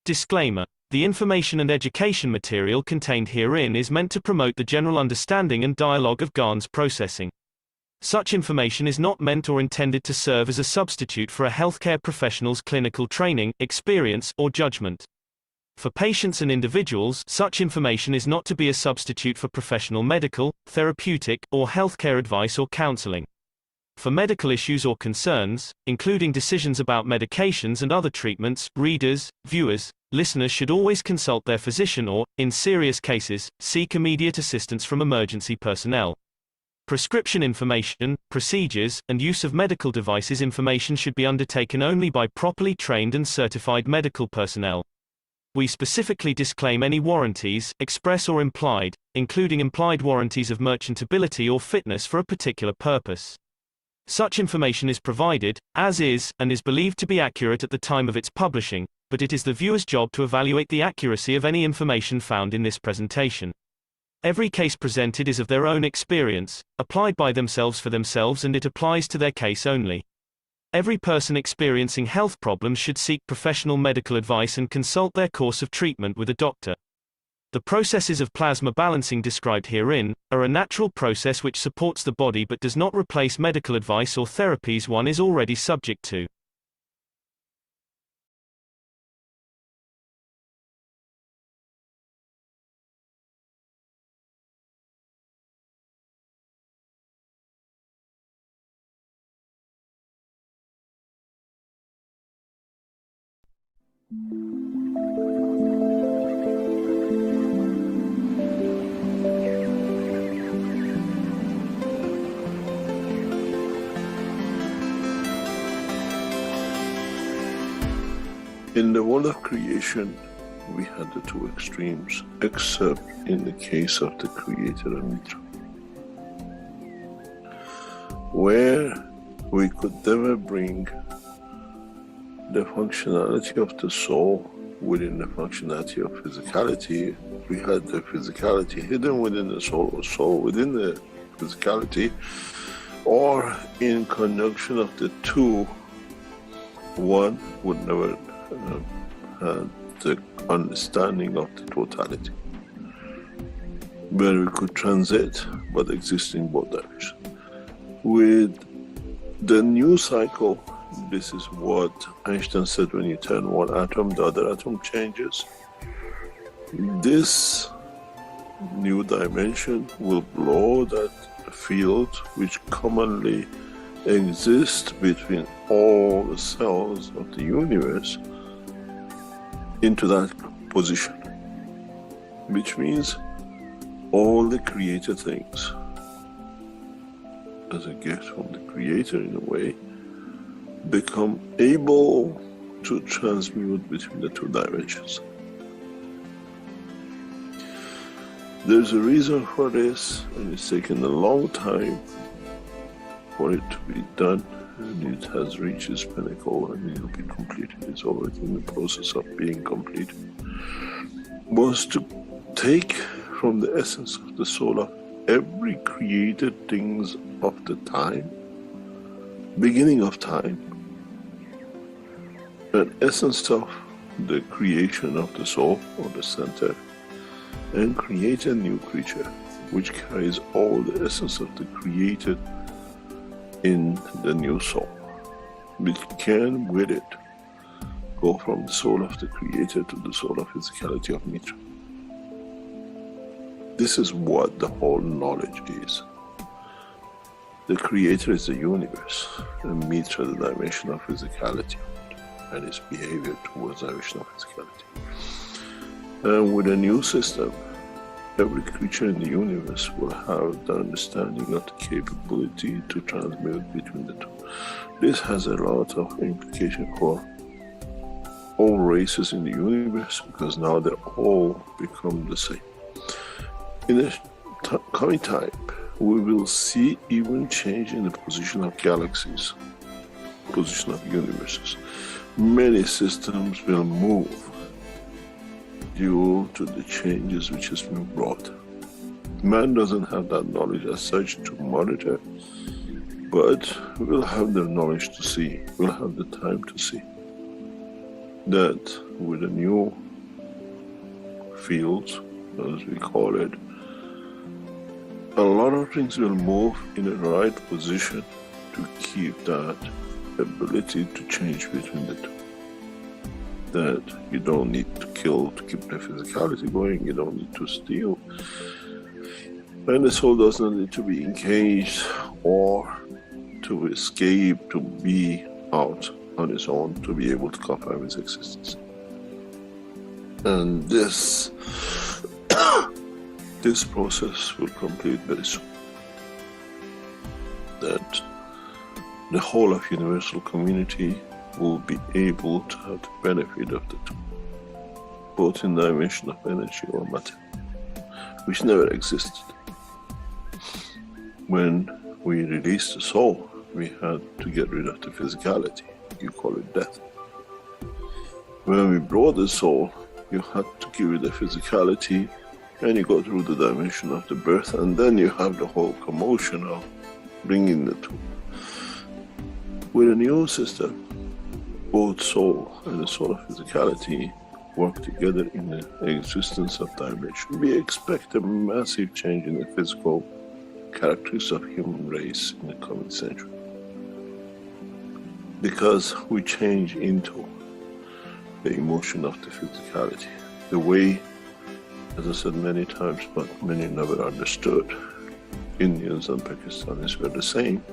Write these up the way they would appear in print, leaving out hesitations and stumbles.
Disclaimer: the information and education material contained herein is meant to promote the general understanding and dialogue of GAN's processing. Such information is not meant or intended to serve as a substitute for a healthcare professional's clinical training, experience, or judgment. For patients and individuals, such information is not to be a substitute for professional medical, therapeutic, or healthcare advice or counseling. For medical issues or concerns, including decisions about medications and other treatments, readers, viewers, listeners should always consult their physician or, in serious cases, seek immediate assistance from emergency personnel. Prescription information, procedures, and use of medical devices information should be undertaken only by properly trained and certified medical personnel. We specifically disclaim any warranties, express or implied, including implied warranties of merchantability or fitness for a particular purpose. Such information is provided, as is, and is believed to be accurate at the time of its publishing, but it is the viewer's job to evaluate the accuracy of any information found in this presentation. Every case presented is of their own experience, applied by themselves for themselves, and it applies to their case only. Every person experiencing health problems should seek professional medical advice and consult their course of treatment with a doctor. The processes of plasma balancing described herein are a natural process which supports the body but does not replace medical advice or therapies one is already subject to. In the world of creation, we had the two extremes, except in the case of the Creator and Mitra, where we could never bring the functionality of the soul within the functionality of physicality. We had the physicality hidden within the soul, or soul within the physicality, or in conjunction of the two, one would never had the understanding of the totality, where we could transit but exist in both directions. With the new cycle, this is what Einstein said: when you turn one atom, the other atom changes. This new dimension will blow that field which commonly exists between all the cells of the universe into that position, which means all the created things, as a gift from the Creator in a way, become able to transmute between the two dimensions. There's a reason for this, and it's taken a long time for it to be done, and it has reached its pinnacle and it will be completed. It's already in the process of being completed. Was to take from the essence of the soul of every created things of the time, beginning of time, an essence of the creation of the soul or the center, and create a new creature which carries all the essence of the created in the new soul, which can with it go from the soul of the Creator to the soul of physicality of Mitra. This is what the whole knowledge is. The Creator is the universe, and Mitra the dimension of physicality and its behavior towards the dimension of physicality. And with a new system, every creature in the universe will have the understanding of the capability to transmute between the two. This has a lot of implication for all races in the universe, because now they all become the same. In the coming time, we will see even change in the position of galaxies, position of universes. Many systems will move due to the changes which has been brought. Man doesn't have that knowledge as such to monitor, but we'll have the knowledge to see, we'll have the time to see. that with the new fields, as we call it, a lot of things will move in the right position to keep that ability to change between the two. That you don't need to kill to keep the physicality going, you don't need to steal, and the soul doesn't need to be engaged or to escape, to be out on its own, to be able to confirm its existence. And this this process will complete very soon. That the whole of universal community will be able to have the benefit of the two, both in the dimension of energy or matter, which never existed. When we released the soul, we had to get rid of the physicality. You call it death. When we brought the soul, you had to give it the physicality, and you go through the dimension of the birth, and then you have the whole commotion of bringing the two. With a new system, both soul and the soul of physicality work together in the existence of dimension. We expect a massive change in the physical characteristics of human race in the coming century, because we change into the emotion of the physicality. The way, as I said many times, but many never understood, Indians and Pakistanis were the same,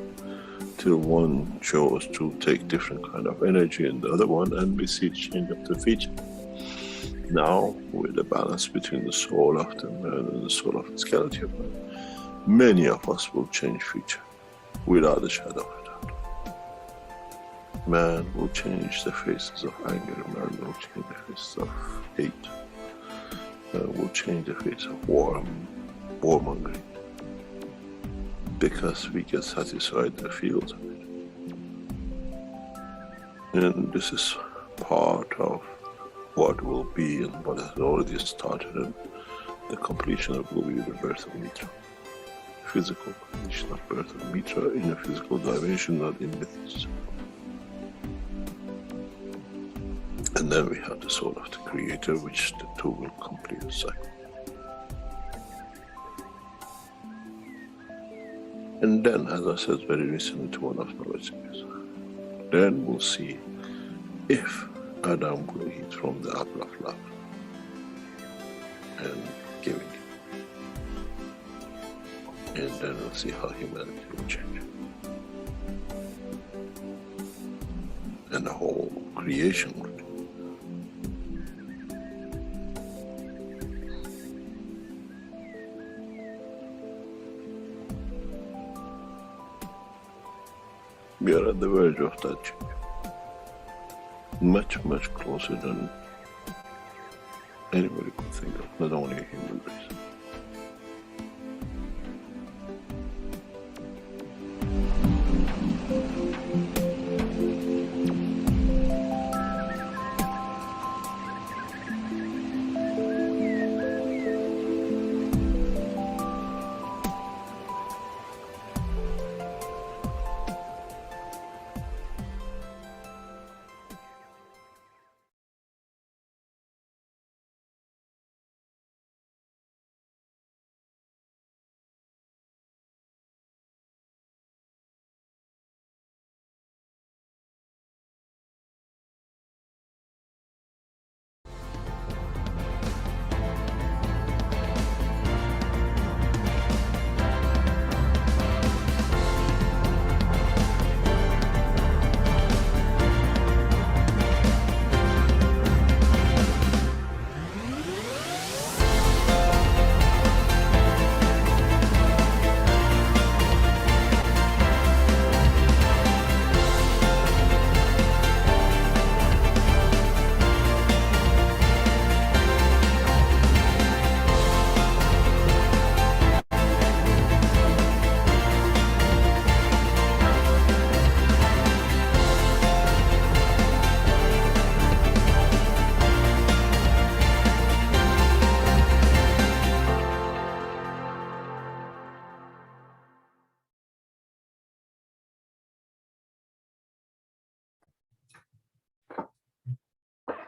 till one chose to take different kind of energy in the other one, and we see change of the feature. Now, with the balance between the soul of the man and the soul of physicality of man, many of us will change feature, without a shadow of a doubt. Man will change the faces of anger, man will change the faces of hate, man will change the face of warmongering, because we get satisfied in the field of it. And this is part of what will be and what has already started, and the completion of will be the birth of Mitra. Physical completion of birth of Mitra in a physical dimension, not in myths. And then we have the soul of the Creator, which the two will complete the cycle. And then, as I said very recently to one of my listeners, then we'll see if Adam will eat from the apple of love and giving it. And then we'll see how humanity will change. And the whole creation will change. We are at the verge of that change. Much, much closer than anybody could think of, not only a human race.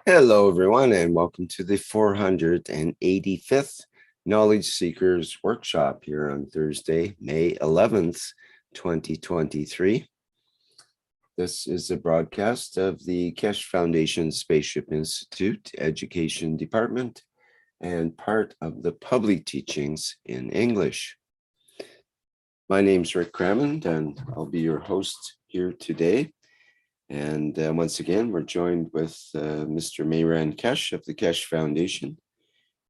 Hello, everyone, and welcome to the 485th Knowledge Seekers Workshop here on Thursday, May 11th, 2023. This is a broadcast of the Keshe Foundation Spaceship Institute Education Department and part of the public teachings in English. My name's Rick Crammond, and I'll be your host here today. And once again, we're joined with Mr. Mehran Keshe of the Keshe Foundation,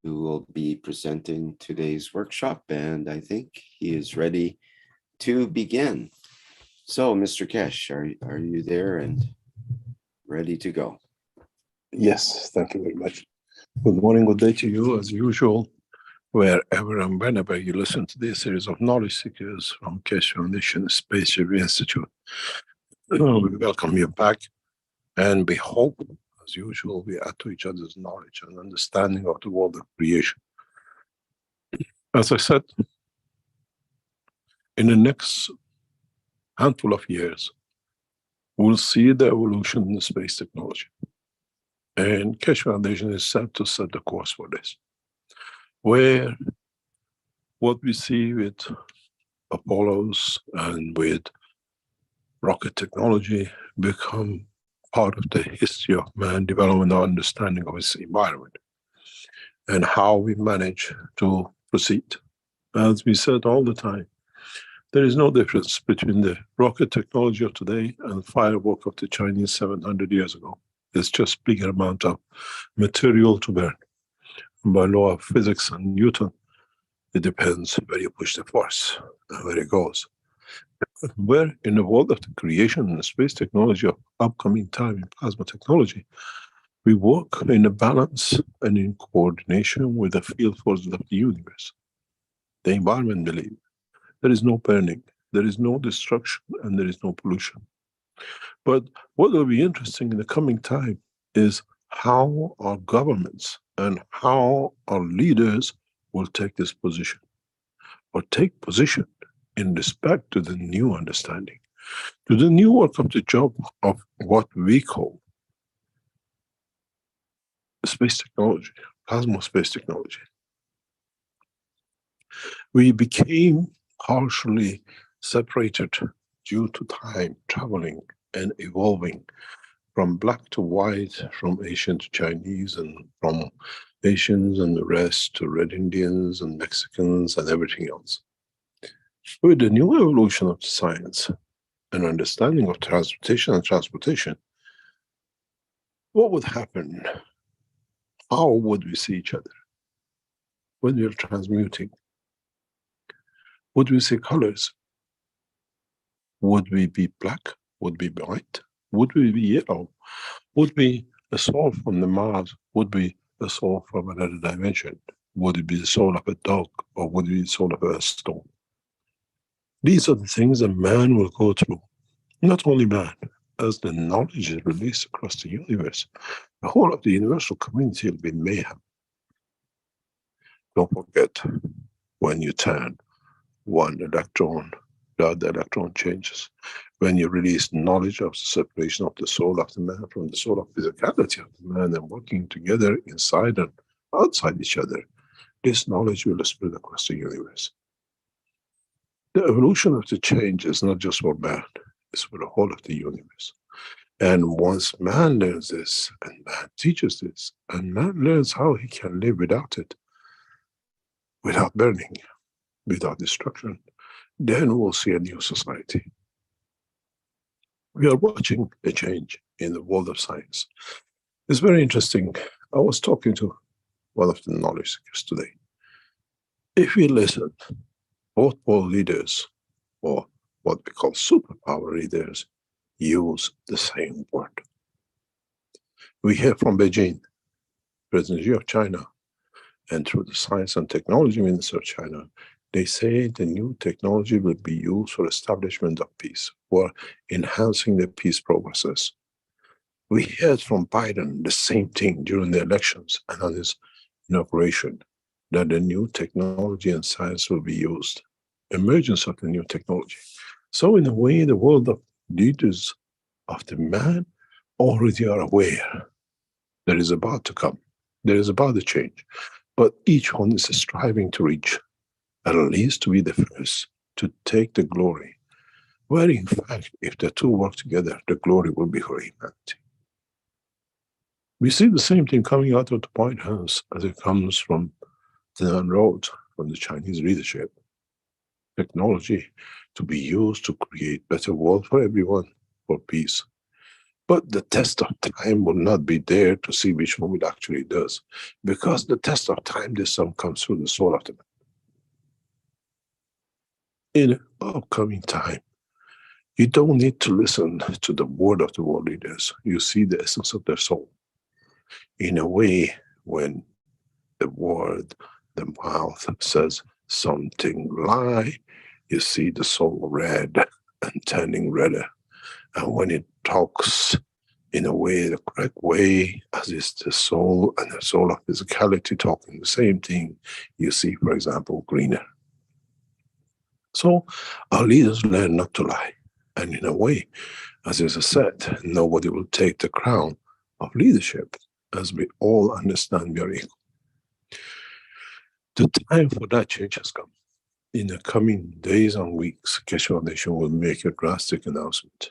who will be presenting today's workshop. And I think he is ready to begin. So, Mr. Keshe, are you there and ready to go? Yes, thank you very much. Good morning, good day to you, as usual, wherever and whenever you listen to this series of knowledge seekers from Keshe Foundation Spaceship Institute. We welcome you back, and we hope, as usual, we add to each other's knowledge and understanding of the world of creation. As I said, in the next handful of years, we'll see the evolution in the space technology. And Keshe Foundation is set to set the course for this, where what we see with Apollos and with rocket technology become part of the history of man development or understanding of its environment and how we manage to proceed. As we said all the time, there is no difference between the rocket technology of today and the firework of the Chinese 700 years ago. It's just bigger amount of material to burn. And by law of physics and Newton, it depends where you push the force and where it goes. Where in the world of the creation and the space technology of upcoming time in plasma technology, we work in a balance and in coordination with the field forces of the universe. The environment believe there is no burning, there is no destruction, and there is no pollution. But what will be interesting in the coming time is how our governments and how our leaders will take this position, or take position in respect to the new understanding, to the new work of the job of what we call space technology, plasma space technology. We became partially separated due to time traveling and evolving from black to white, from Asian to Chinese, and from Asians and the rest to Red Indians and Mexicans and everything else. With the new evolution of science and understanding of transportation, what would happen? How would we see each other when we are transmuting? Would we see colors? Would we be black? Would we be white? Would we be yellow? Would be a soul from the Mars? Would be a soul from another dimension? Would it be the soul of a dog, or would it be the soul of a stone? These are the things that man will go through. Not only man, as the knowledge is released across the universe, the whole of the universal community will be in mayhem. Don't forget, when you turn one electron, the other electron changes. When you release knowledge of the separation of the soul of the man from the soul of physicality of the man and working together inside and outside each other, this knowledge will spread across the universe. The evolution of the change is not just for man, it's for the whole of the universe. And once man learns this, and man teaches this, and man learns how he can live without it, without burning, without destruction, then we'll see a new society. We are watching a change in the world of science. It's very interesting. I was talking to one of the knowledge seekers today. If we listen, both world leaders, or what we call superpower leaders, use the same word. We hear from Beijing, President Xi of China, and through the Science and Technology Minister of China, they say the new technology will be used for establishment of peace, for enhancing the peace progresses. We heard from Biden the same thing during the elections and on his inauguration, that the new technology and science will be used, emergence of the new technology. So in a way, the world of leaders of the man already are aware that is about to come, that is about to change. But each one is striving to reach, at least to be the first, to take the glory. Where in fact, if the two work together, the glory will be for humanity. We see the same thing coming out of the White House as it comes from the road, from the Chinese leadership. Technology to be used to create better world for everyone, for peace. But the test of time will not be there to see which one it actually does, because the test of time, this sum comes through the soul of the man. In upcoming time, you don't need to listen to the word of the world leaders. You see the essence of their soul. In a way, when the word, the mouth says something lie, you see the soul red and turning redder. And when it talks in a way, the correct way, as is the soul and the soul of physicality talking the same thing, you see, for example, greener. So our leaders learn not to lie. And in a way, as is said, nobody will take the crown of leadership, as we all understand we are equal. The time for that change has come. In the coming days and weeks, Keshe Foundation will make a drastic announcement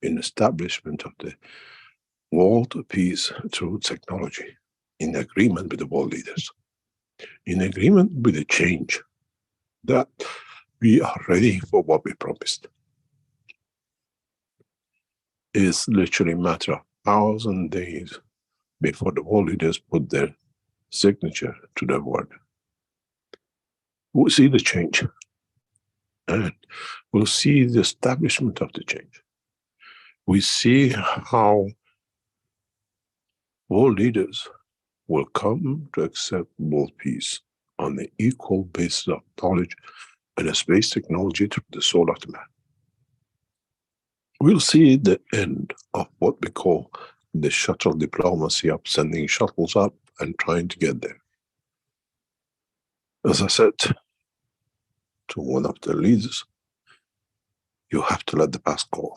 in establishment of the world peace through technology, in agreement with the world leaders, in agreement with the change, that we are ready for what we promised. It's literally a matter of hours and days before the world leaders put their signature to the word. We'll see the change, and we'll see the establishment of the change. We see how world leaders will come to accept world peace on the equal basis of knowledge and a space technology through the soul of the man. We'll see the end of what we call the shuttle diplomacy of sending shuttles up and trying to get there. As I said to one of the leaders, you have to let the past go.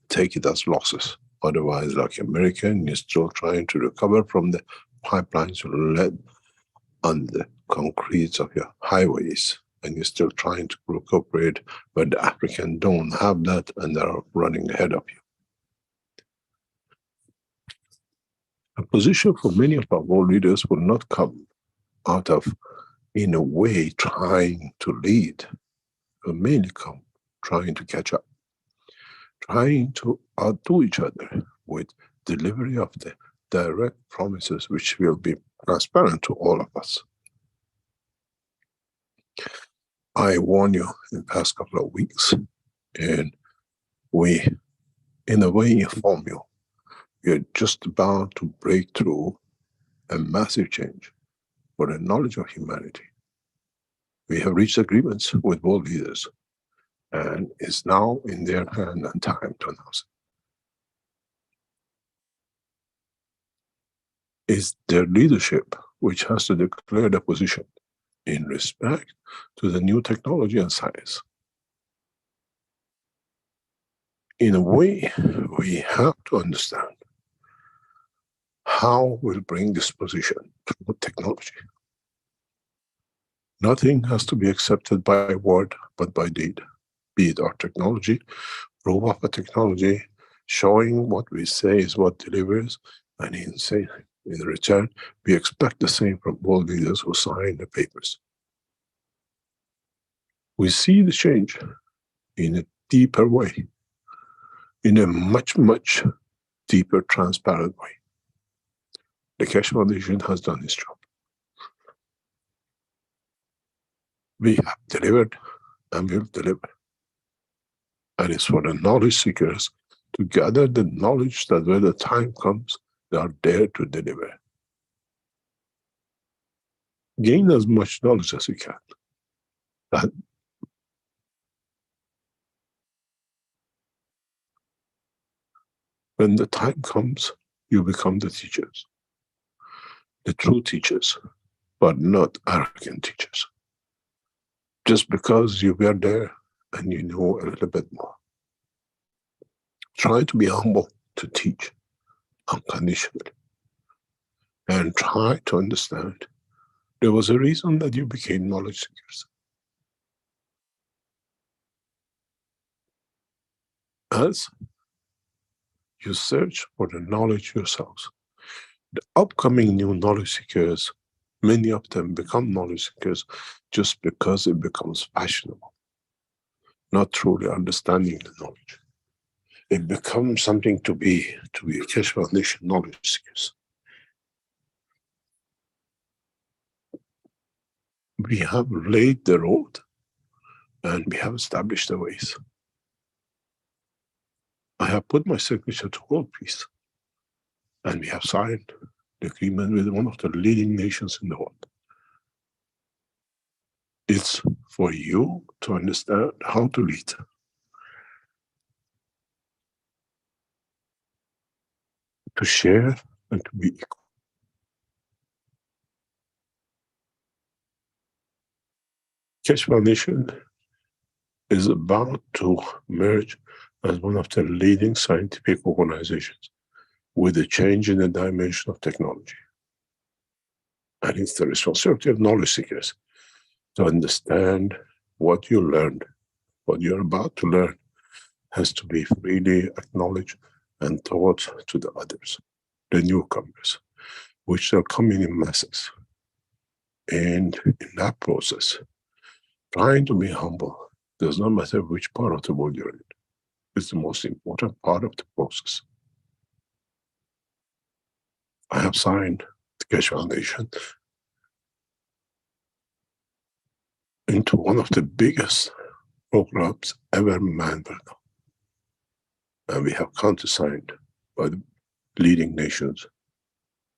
Take it as losses. Otherwise, like America, you're still trying to recover from the pipelines you led on the concretes of your highways, and you're still trying to recuperate where the Africans don't have that and they're running ahead of you. A position for many of our world leaders will not come out of, in a way, trying to lead, but mainly come trying to catch up, trying to outdo each other with delivery of the direct promises which will be transparent to all of us. I warn you in the past couple of weeks, and we, in a way, inform you. We are just about to break through a massive change for the knowledge of humanity. We have reached agreements with world leaders, and it's now in their hand and time to announce it. It's their leadership which has to declare the position in respect to the new technology and science. In a way, we have to understand how we'll bring this position through technology. Nothing has to be accepted by word, but by deed. Be it our technology, proof of a technology, showing what we say is what delivers, and in return, we expect the same from world leaders who sign the papers. We see the change in a deeper way, in a much, much deeper, transparent way. The Keshe Foundation has done its job. We have delivered and will deliver. And it's for the knowledge seekers to gather the knowledge that when the time comes, they are there to deliver. Gain as much knowledge as you can. That when the time comes, you become the teachers. The true teachers, but not arrogant teachers. Just because you were there and you know a little bit more. Try to be humble to teach unconditionally. and try to understand. There was a reason that you became knowledge seekers. As you search for the knowledge yourselves, the upcoming new knowledge seekers, many of them become knowledge seekers just because it becomes fashionable, not truly understanding the knowledge. It becomes something to be a Keshe Foundation knowledge seekers. We have laid the road and we have established the ways. I have put my signature to World Peace, and we have signed the agreement with one of the leading nations in the world. It's for you to understand how to lead. To share and to be equal. Keshe Foundation is about to merge as one of the leading scientific organizations with a change in the dimension of technology. And it's the responsibility of knowledge seekers to understand what you learned, what you're about to learn, has to be freely acknowledged and taught to the others, the newcomers, which are coming in masses. And in that process, trying to be humble does not matter which part of the world you're in. It's the most important part of the process. I have signed the Keshe Foundation into one of the biggest programs ever man-built. And we have countersigned by the leading nations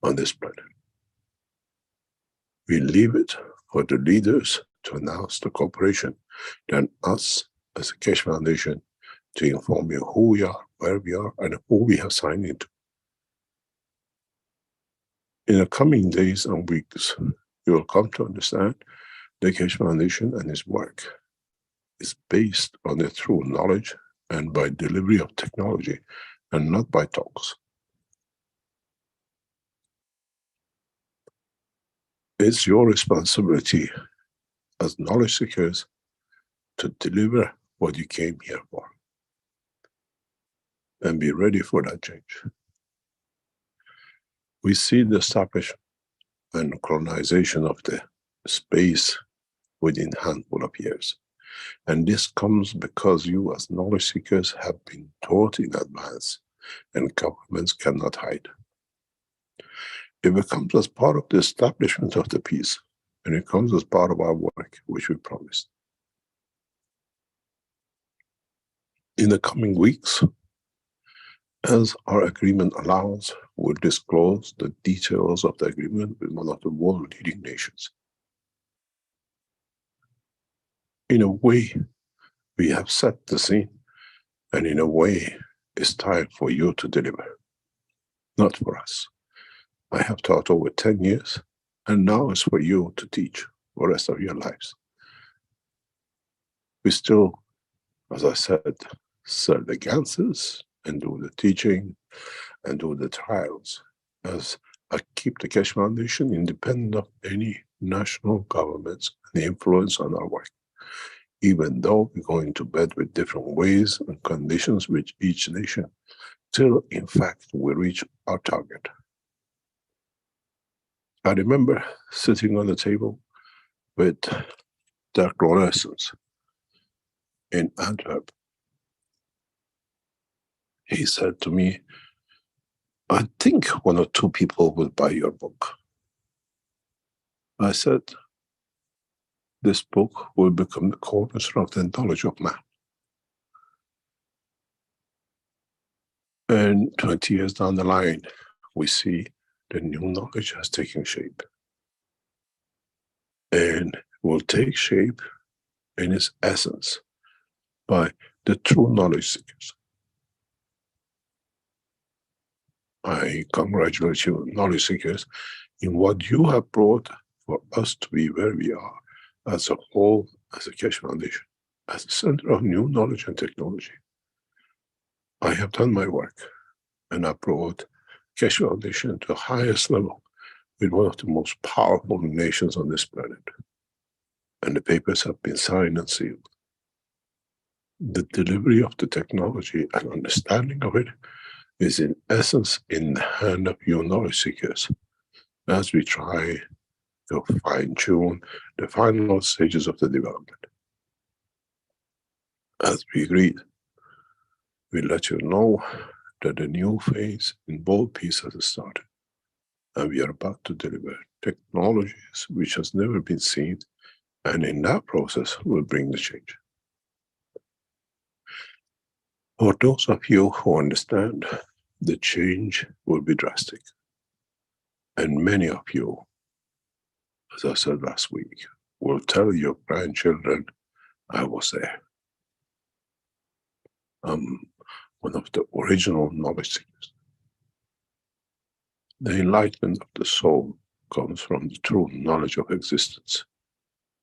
on this planet. We leave it for the leaders to announce the cooperation, then us as a Keshe Foundation to inform you who we are, where we are, and who we have signed into. In the coming days and weeks, you will come to understand the Keshe Foundation and its work is based on the true knowledge and by delivery of technology, and not by talks. It's your responsibility as knowledge seekers to deliver what you came here for. And be ready for that change. We see the establishment and colonization of the space within a handful of years. And this comes because you as knowledge seekers have been taught in advance, and governments cannot hide. It becomes as part of the establishment of the peace, and it comes as part of our work, which we promised. In the coming weeks, as our agreement allows, we'll disclose the details of the agreement with one of the world leading nations. In a way, we have set the scene, and in a way, it's time for you to deliver, not for us. I have taught over 10 years, and now it's for you to teach for the rest of your lives. We still, as I said, sell the ganses and do the teaching and do the trials, as I keep the Keshe Foundation independent of any national governments and the influence on our work, even though we go into bed with different ways and conditions with each nation, till in fact we reach our target. I remember sitting on the table with Dirk Ronersens in Antwerp. He said to me, I think one or two people will buy your book. I said, this book will become the cornerstone of the knowledge of man. And 20 years down the line, we see the new knowledge has taken shape. And will take shape in its essence by the true knowledge seekers. I congratulate you, knowledge seekers, in what you have brought for us to be where we are as a whole, as a Keshe Foundation, as a center of new knowledge and technology. I have done my work, and I brought Keshe Foundation to the highest level with one of the most powerful nations on this planet, and the papers have been signed and sealed. The delivery of the technology and understanding of it is in essence in the hand of you knowledge seekers, as we try to fine-tune the final stages of the development. As we agreed, we let you know that a new phase in world peace has started, and we are about to deliver technologies which has never been seen, and in that process will bring the change. For those of you who understand, the change will be drastic. And many of you, as I said last week, will tell your grandchildren, I was there. I'm one of the original knowledge seekers. The enlightenment of the soul comes from the true knowledge of existence,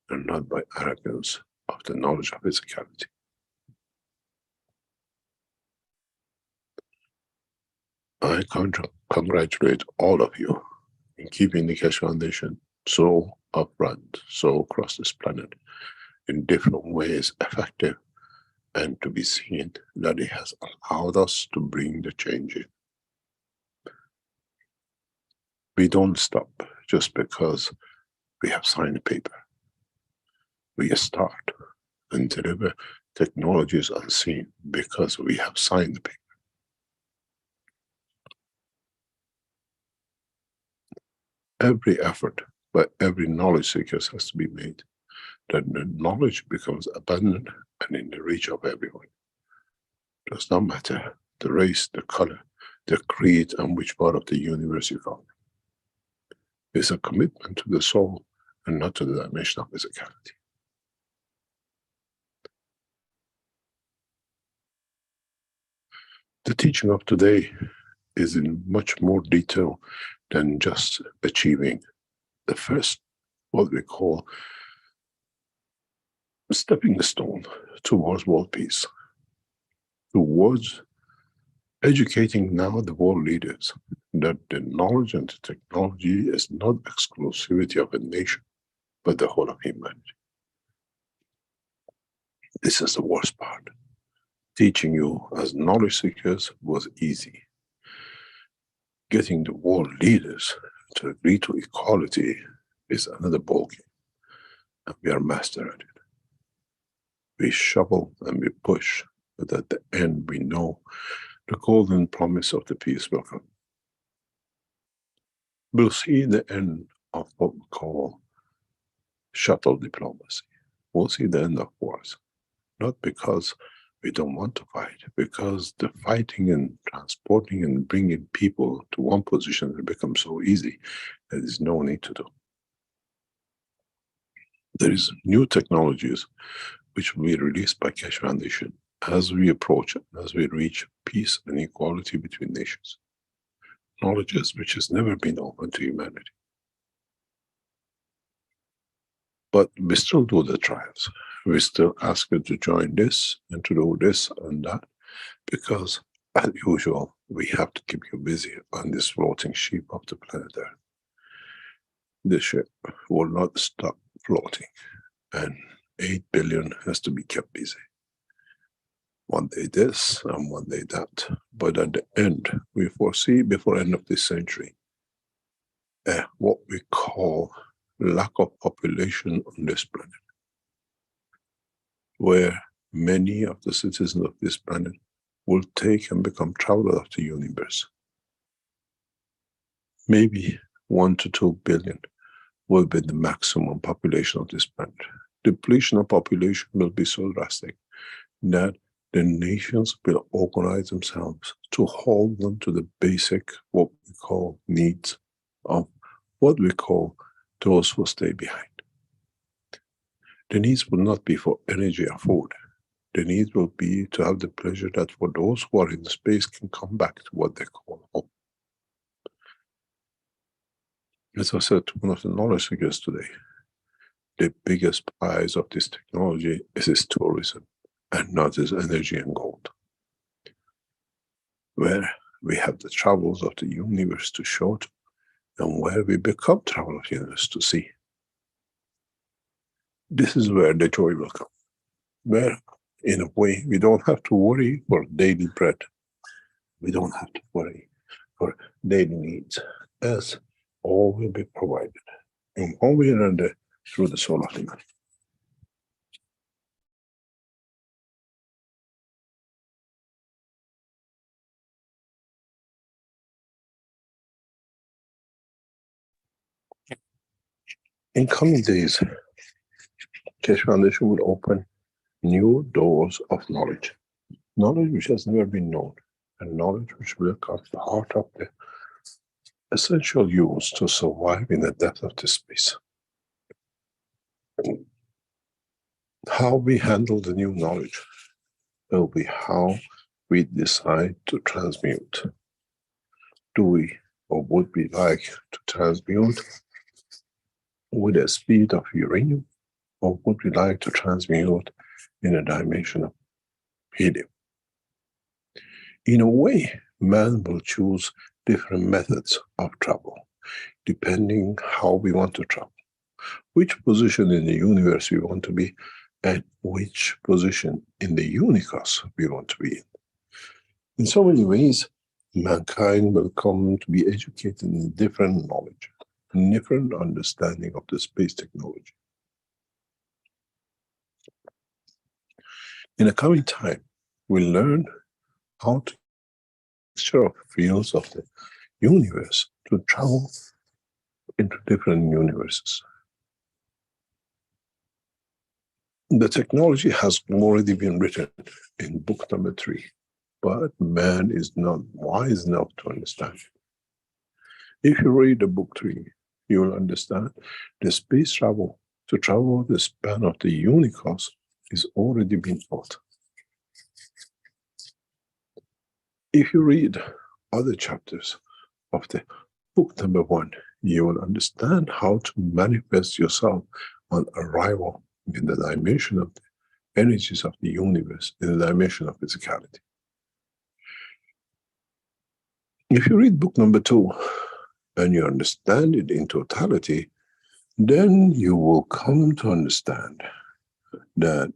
and not by arrogance of the knowledge of physicality. I congratulate all of you in keeping the Keshe Foundation so upfront, so across this planet, in different ways effective, and to be seen that it has allowed us to bring the change in. We don't stop just because we have signed a paper. We start and deliver technologies unseen because we have signed the paper. Every effort by every knowledge seeker has to be made, that the knowledge becomes abundant and in the reach of everyone. It does not matter the race, the color, the creed, and which part of the universe you come. It's a commitment to the soul and not to the dimension of physicality. The teaching of today is in much more detail than just achieving the first, what we call, stepping stone towards world peace, towards educating now the world leaders that the knowledge and the technology is not exclusivity of a nation, but the whole of humanity. This is the worst part. Teaching you as knowledge seekers was easy. Getting the world leaders to agree to equality is another ballgame, and we are master at it. We shovel and we push, but at the end we know the golden promise of the peace will come. We'll see the end of what we call shuttle diplomacy. We'll see the end of wars, not because we don't want to fight, because the fighting and transporting and bringing people to one position has become so easy that there's no need to do. There is new technologies which will be released by Keshe Foundation as we approach it, as we reach peace and equality between nations. Knowledges which has never been open to humanity. But we still do the trials. We still ask you to join this and to do this and that, because as usual, we have to keep you busy on this floating ship of the planet Earth. The ship will not stop floating, and 8 billion has to be kept busy. One day this and one day that. But at the end, we foresee before the end of this century, what we call lack of population on this planet, where many of the citizens of this planet will take and become travelers of the universe. Maybe 1 to 2 billion will be the maximum population of this planet. Depletion of population will be so drastic that the nations will organize themselves to hold on to the basic, what we call needs of what we call those who stay behind. The needs will not be for energy or food. The needs will be to have the pleasure that for those who are in space can come back to what they call home. As I said to one of the knowledge seekers today, the biggest prize of this technology is its tourism and not its energy and gold. Where we have the travels of the universe to show to, and where we become travel of universe to see. This is where the joy will come, where in a way we don't have to worry for daily bread. We don't have to worry for daily needs, as all will be provided in one way or another through the soul of the man. In coming days, Keshe Foundation will open new doors of knowledge. Knowledge which has never been known, and knowledge which will become part of the essential use to survive in the depth of the space. How we handle the new knowledge will be how we decide to transmute. Do we, or would we like to transmute with a speed of uranium, or would we like to transmute in a dimension of helium? In a way, man will choose different methods of travel, depending how we want to travel, which position in the universe we want to be, and which position in the universe we want to be in. In so many ways, mankind will come to be educated in different knowledge, different understanding of the space technology. In the coming time, we'll learn how to mixture of fields of the universe to travel into different universes. The technology has already been written in book number 3, but man is not wise enough to understand it. If you read the book 3, you will understand the space travel, to travel the span of the universe, is already been taught. If you read other chapters of the book number 1, you will understand how to manifest yourself on arrival in the dimension of the energies of the universe, in the dimension of physicality. If you read book number 2 and you understand it in totality, then you will come to understand that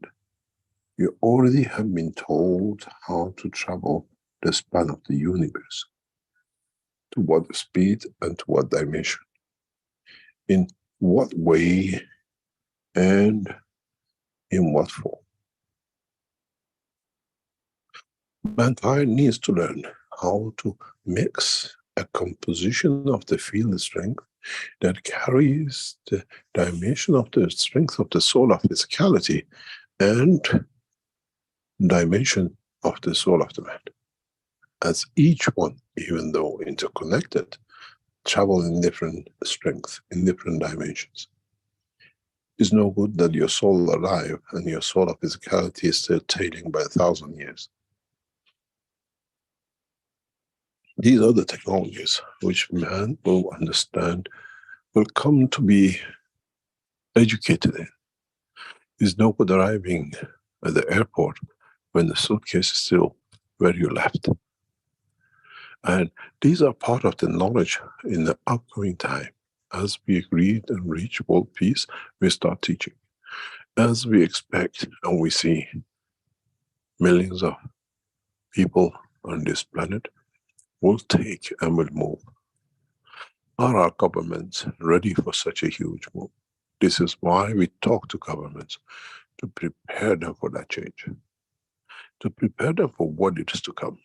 you already have been told how to travel the span of the universe, to what speed and to what dimension, in what way and in what form. Mankind needs to learn how to mix a composition of the field strength that carries the dimension of the strength of the soul of physicality and dimension of the soul of the man. As each one, even though interconnected, travel in different strength, in different dimensions. It's no good that your soul alive and your soul of physicality is still tailing by 1,000 years. These are the technologies which man will understand, will come to be educated in. There's no good arriving at the airport when the suitcase is still where you left. And these are part of the knowledge in the upcoming time. As we agreed and reach world peace, we start teaching. As we expect and we see millions of people on this planet will take and will move. Are our governments ready for such a huge move? This is why we talk to governments, to prepare them for that change, to prepare them for what it is to come,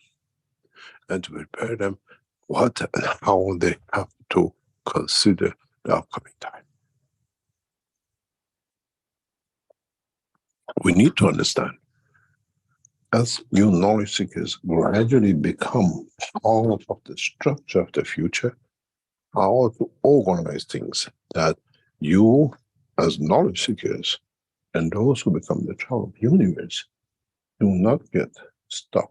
and to prepare them what and how they have to consider the upcoming time. We need to understand, as new knowledge seekers gradually become part of the structure of the future, how to organize things that you, as knowledge seekers, and those who become the child of the universe, do not get stuck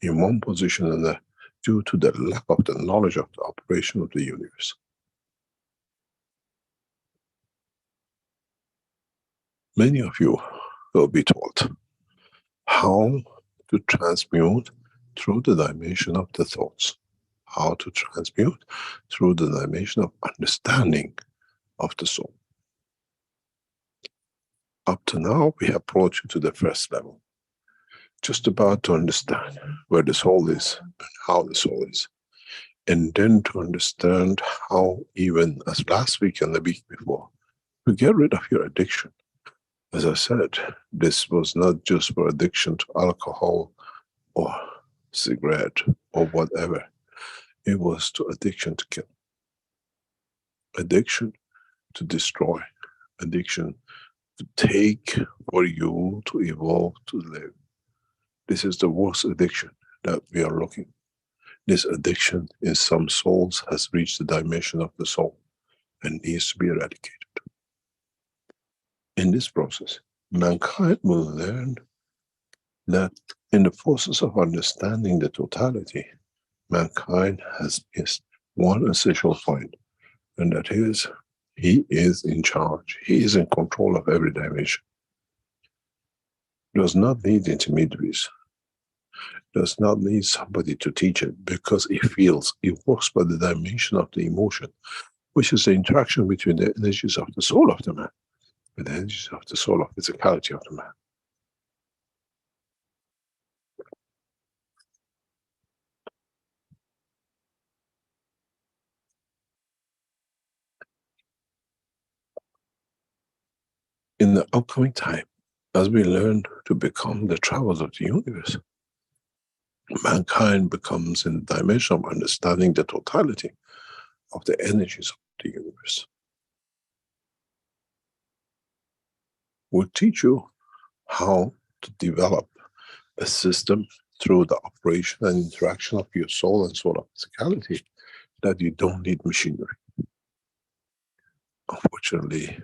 in one position and due to the lack of the knowledge of the operation of the universe. Many of you will be taught how to transmute through the dimension of the thoughts, how to transmute through the dimension of understanding of the soul. Up to now, we have brought you to the first level, just about to understand where the soul is and how the soul is. And then to understand how, even as last week and the week before, to get rid of your addiction. As I said, this was not just for addiction to alcohol or cigarette or whatever. It was to addiction to kill. Addiction to destroy. Addiction to take for you to evolve, to live. This is the worst addiction that we are looking. This addiction in some souls has reached the dimension of the soul and needs to be eradicated. In this process, mankind will learn that in the process of understanding the totality, mankind has missed one essential point, and that is, he is in charge. He is in control of every dimension. Does not need intermediaries. Does not need somebody to teach it, because it feels, it works by the dimension of the emotion, which is the interaction between the energies of the soul of the man and the energies of the soul of physicality of the man. In the upcoming time, as we learn to become the travelers of the universe, mankind becomes in the dimension of understanding the totality of the energies of the universe. We'll teach you how to develop a system through the operation and interaction of your soul and soul of physicality that you don't need machinery. Unfortunately,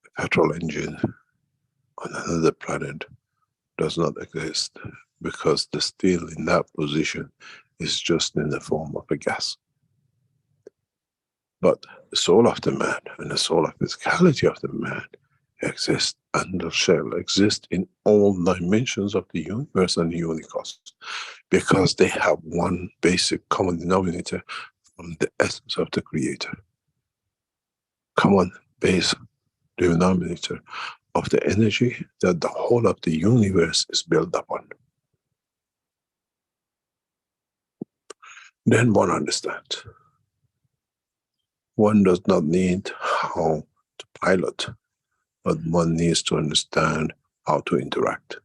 a petrol engine on another planet does not exist, because the steel in that position is just in the form of a gas. But the soul of the man and the soul of physicality of the man exist and shall exist in all dimensions of the universe and the universe, because they have one basic common denominator from the essence of the Creator. Common base denominator of the energy that the whole of the universe is built upon. Then one understands. One does not need how to pilot, but one needs to understand how to interact,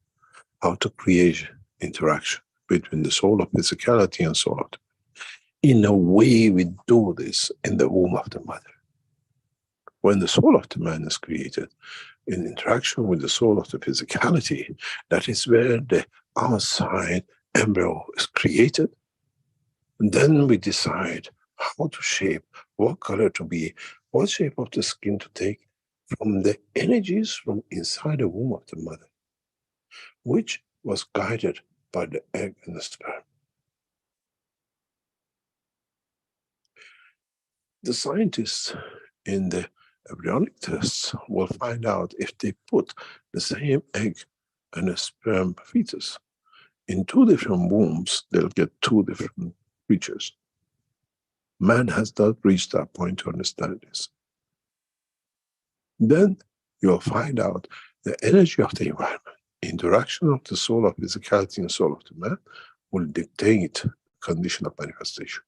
how to create interaction between the soul of physicality and soul of the man. In a way, we do this in the womb of the mother. When the soul of the man is created, in interaction with the soul of the physicality, that is where the outside embryo is created. And then we decide how to shape, what color to be, what shape of the skin to take from the energies from inside the womb of the mother, which was guided by the egg and the sperm. The scientists in the embryonic tests will find out if they put the same egg and a sperm fetus in two different wombs, they'll get two different creatures. Man has not reached that point to understand this. Then you'll find out the energy of the environment, interaction of the soul of physicality and soul of the man will dictate the condition of manifestation.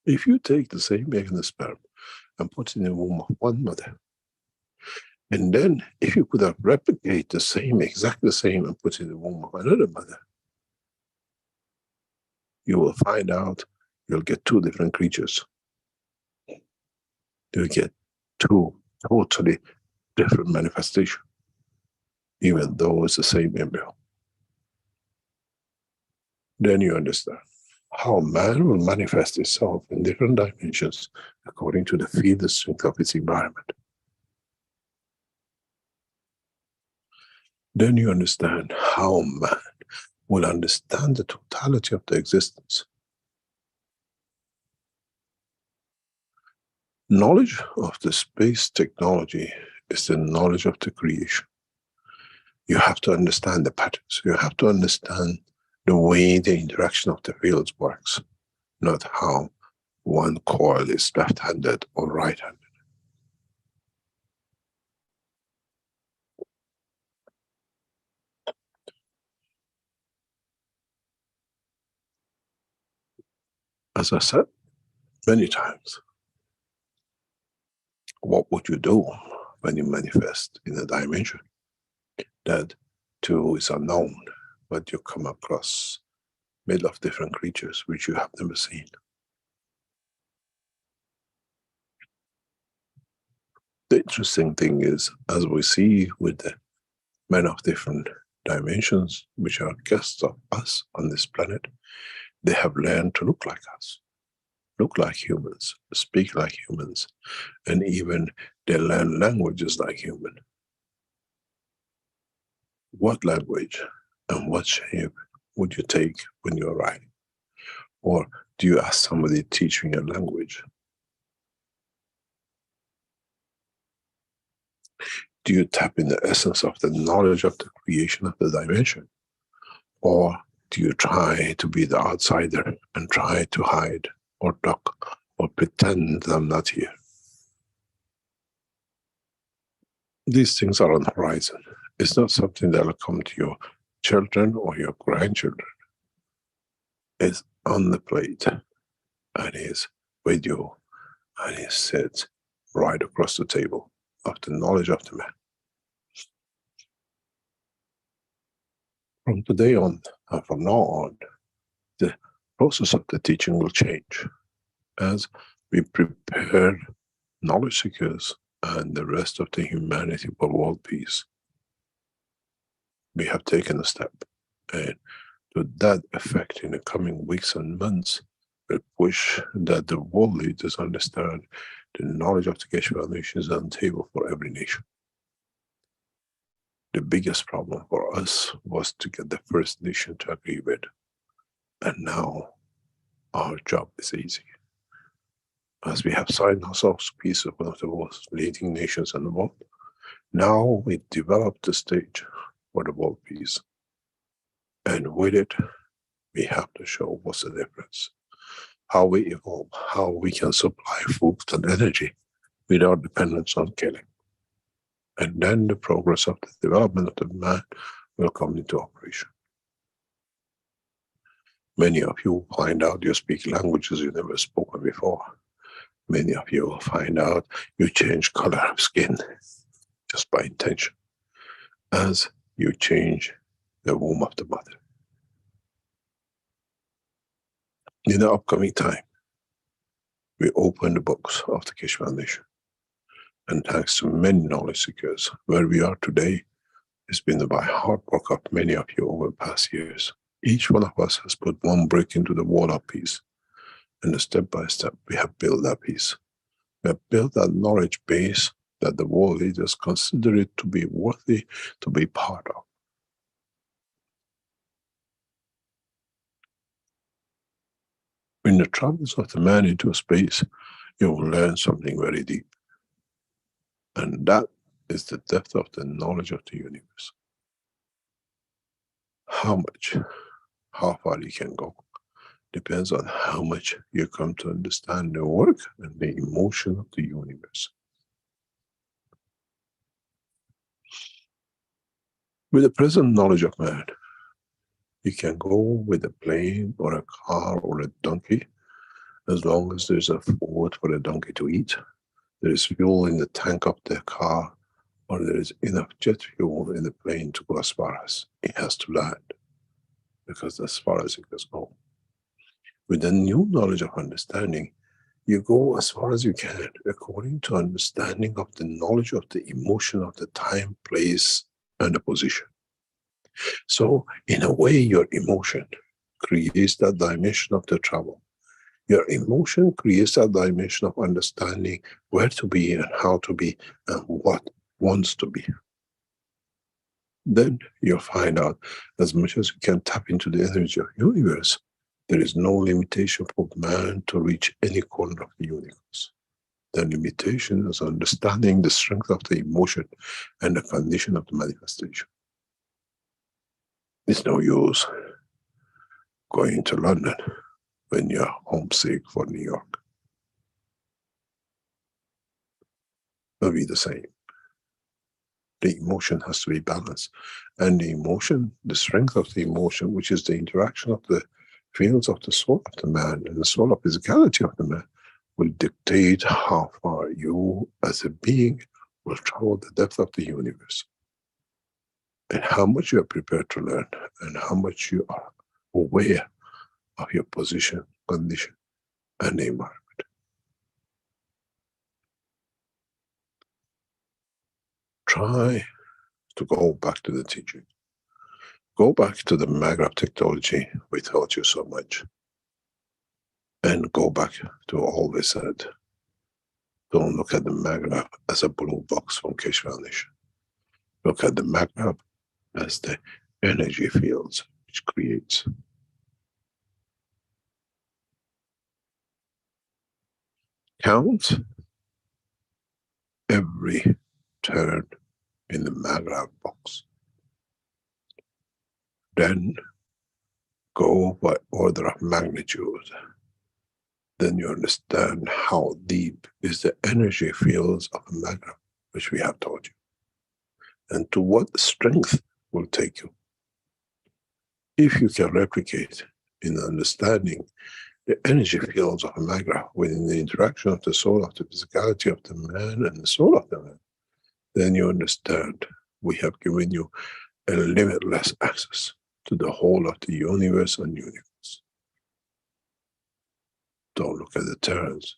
If you take the same egg and the sperm and put it in the womb of one mother, and then if you could have replicate the same, exactly the same, and put it in the womb of another mother, you will find out you'll get two different creatures. You'll get two totally different manifestations, even though it's the same embryo. Then you understand how man will manifest itself in different dimensions according to the field strength of its environment. Then you understand how man will understand the totality of the existence. Knowledge of the space technology is the knowledge of the creation. You have to understand the patterns. You have to understand the way the interaction of the fields works, not how one coil is left-handed or right-handed. As I said many times, what would you do when you manifest in a dimension that to is unknown, but you come across made of different creatures which you have never seen? The interesting thing is, as we see with the men of different dimensions, which are guests of us on this planet, they have learned to look like us, look like humans, speak like humans, and even they learn languages like human. What language and what shape would you take when you're writing? Or do you ask somebody teaching a language? Do you tap in the essence of the knowledge of the creation of the dimension? Or do you try to be the outsider and try to hide or duck or pretend that I'm not here? These things are on the horizon. It's not something that will come to your children or your grandchildren. It's on the plate and is with you and it sits right across the table of the knowledge of the man. From today on, and from now on, the process of the teaching will change as we prepare knowledge seekers and the rest of the humanity for world peace. We have taken a step, and to that effect in the coming weeks and months, we wish that the world leaders understand the knowledge of the Keshe Foundation is on the table for every nation. The biggest problem for us was to get the first nation to agree with, and now our job is easy. As we have signed ourselves peace with one of the most leading nations in the world, now we develop the stage for the world peace. And with it, we have to show what's the difference, how we evolve, how we can supply food and energy without dependence on killing. And then the progress of the development of the man will come into operation. Many of you find out you speak languages you never spoken before. Many of you will find out you change color of skin just by intention, as you change the womb of the mother. In the upcoming time, we open the books of the Keshe Foundation. And thanks to many knowledge seekers, where we are today has been by hard work of many of you over the past years. Each one of us has put one brick into the wall of peace. And step by step, we have built that peace. We have built that knowledge base that the world leaders consider it to be worthy to be part of. In the travels of the man into space, you will learn something very deep. And that is the depth of the knowledge of the universe. How much, how far you can go, depends on how much you come to understand the work and the emotion of the universe. With the present knowledge of man, you can go with a plane or a car or a donkey, as long as there's a food for the donkey to eat, there is fuel in the tank of the car, or there is enough jet fuel in the plane to go as far as it has to land, because as far as it can go. With the new knowledge of understanding, you go as far as you can, according to understanding of the knowledge of the emotion of the time, place, and the position. So, in a way, your emotion creates that dimension of the travel. Your emotion creates that dimension of understanding where to be and how to be and what wants to be. Then you'll find out, as much as you can tap into the energy of the universe, there is no limitation for man to reach any corner of the universe. The limitation is understanding the strength of the emotion and the condition of the manifestation. It's no use going to London when you're homesick for New York. It'll be the same. The emotion has to be balanced. And the emotion, the strength of the emotion, which is the interaction of the fields of the soul of the man and the soul of physicality of the man, will dictate how far you as a being will travel the depth of the universe. And how much you are prepared to learn, and how much you are aware of your position, condition, and the environment. Try to go back to the teaching. Go back to the maghrab technology we taught you so much. And go back to always said, don't look at the maghrab as a blue box from Keshe Foundation. Look at the maghrab as the energy fields which creates. Count every turn in the maghrab box. Then go by order of magnitude. Then you understand how deep is the energy fields of the maghrab, which we have taught you, and to what strength will take you. If you can replicate in understanding the energy fields of a maghrab within the interaction of the soul of the physicality of the man and the soul of the man, then you understand we have given you a limitless access to the whole of the universe and universe. Don't look at the turns.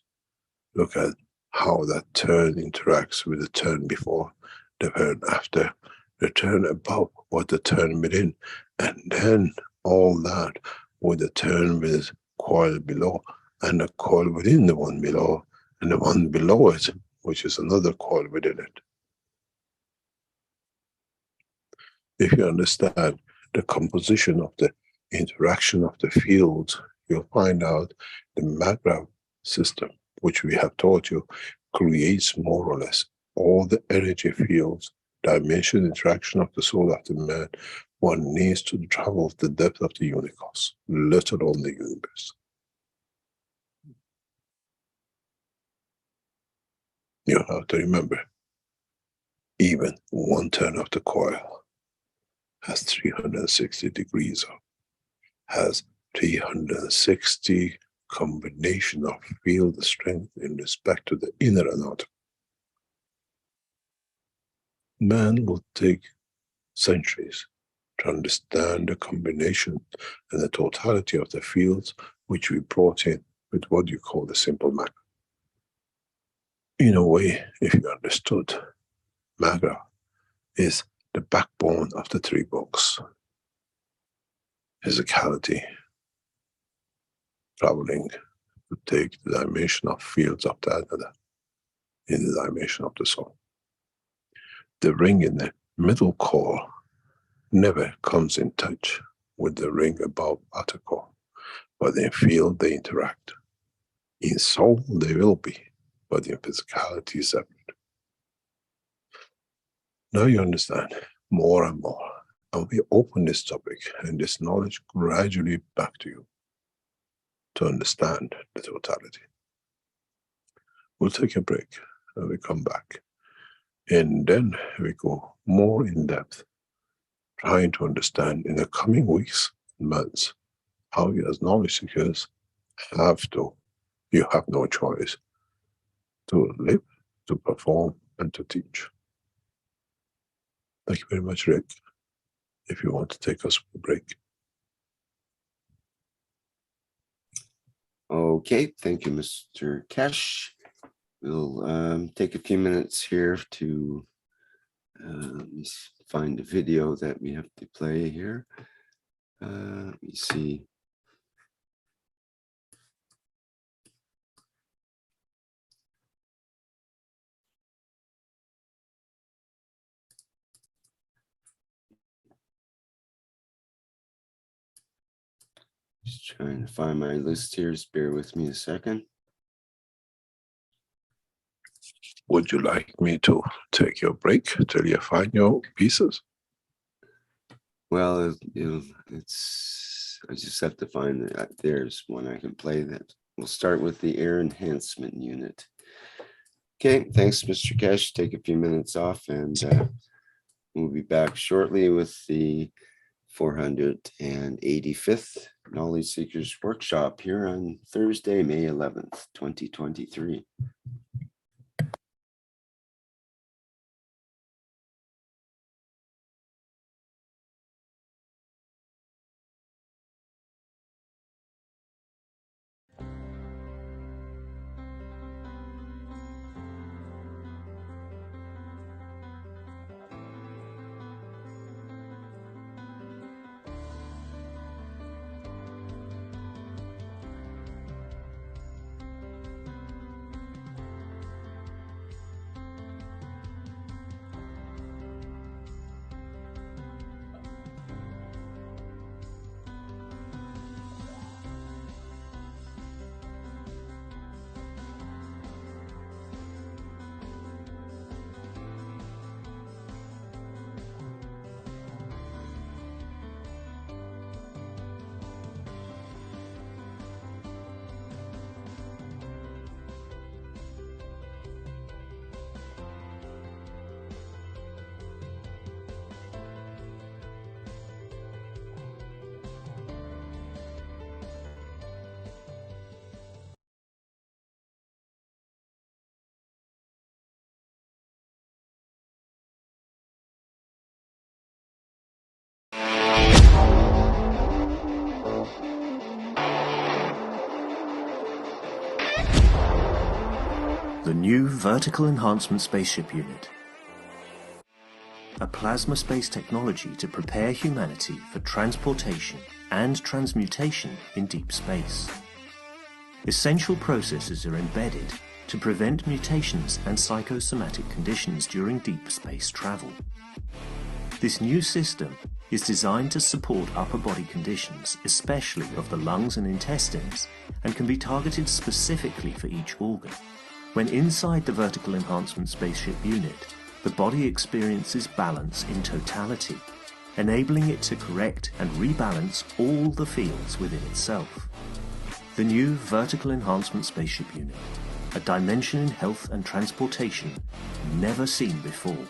Look at how that turn interacts with the turn before, the turn after, the turn above, or the turn within, and then all that with the turn with coil below, and the coil within the one below, and the one below it, which is another coil within it. If you understand the composition of the interaction of the fields, you'll find out the maghrab system, which we have taught you, creates more or less all the energy fields, dimension, interaction of the soul of the man one needs to travel the depth of the universe, let alone the universe. You have to remember, even one turn of the coil has 360 degrees of, has 360 combination of field strength in respect to the inner and outer. Man will take centuries to understand the combination and the totality of the fields which we brought in with what you call the simple maghrab. In a way, if you understood, maghrab is the backbone of the three books. Physicality, traveling to take the dimension of fields of the another in the dimension of the soul. The ring in the middle core never comes in touch with the ring above outer core, but in field they interact. In soul they will be, but in physicality separate. Now you understand more and more, and we open this topic and this knowledge gradually back to you to understand the totality. We'll take a break and we come back, and then we go more in depth, trying to understand in the coming weeks and months how you as knowledge seekers you have no choice to live, to perform, and to teach. Thank you very much, Rick. If you want to take us for a break. Okay, thank you, Mr. Keshe. We'll take a few minutes here to let me find the video that we have to play here. Let me see. Just trying to find my list here. Just bear with me a second. Would you like me to take your break till you find your pieces? Well, it's I just have to find that there's one I can play that. We'll start with the air enhancement unit. Okay, thanks, Mr. Keshe. Take a few minutes off and we'll be back shortly with the 485th Knowledge Seekers Workshop here on Thursday, May 11th, 2023. The new Vertical Enhancement Spaceship Unit. A plasma space technology to prepare humanity for transportation and transmutation in deep space. Essential processes are embedded to prevent mutations and psychosomatic conditions during deep space travel. This new system is designed to support upper body conditions, especially of the lungs and intestines, and can be targeted specifically for each organ. When inside the Vertical Enhancement Spaceship Unit, the body experiences balance in totality, enabling it to correct and rebalance all the fields within itself. The new Vertical Enhancement Spaceship Unit, a dimension in health and transportation never seen before.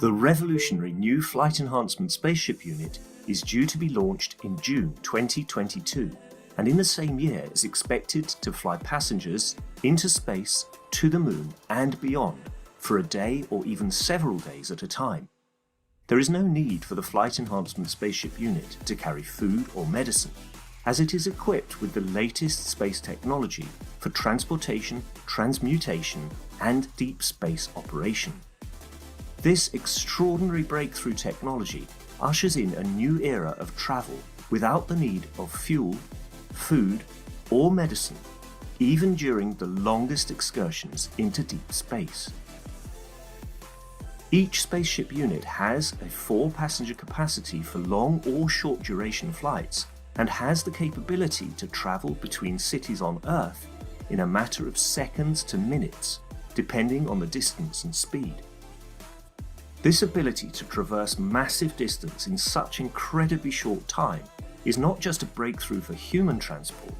The revolutionary new Flight Enhancement Spaceship Unit is due to be launched in June 2022, and in the same year is expected to fly passengers into space, to the moon and beyond for a day or even several days at a time. There is no need for the Flight Enhancement Spaceship Unit to carry food or medicine, as it is equipped with the latest space technology for transportation, transmutation and deep space operation. This extraordinary breakthrough technology ushers in a new era of travel without the need of fuel, food, or medicine, even during the longest excursions into deep space. Each spaceship unit has a 4-passenger capacity for long or short duration flights and has the capability to travel between cities on Earth in a matter of seconds to minutes, depending on the distance and speed. This ability to traverse massive distance in such incredibly short time is not just a breakthrough for human transport,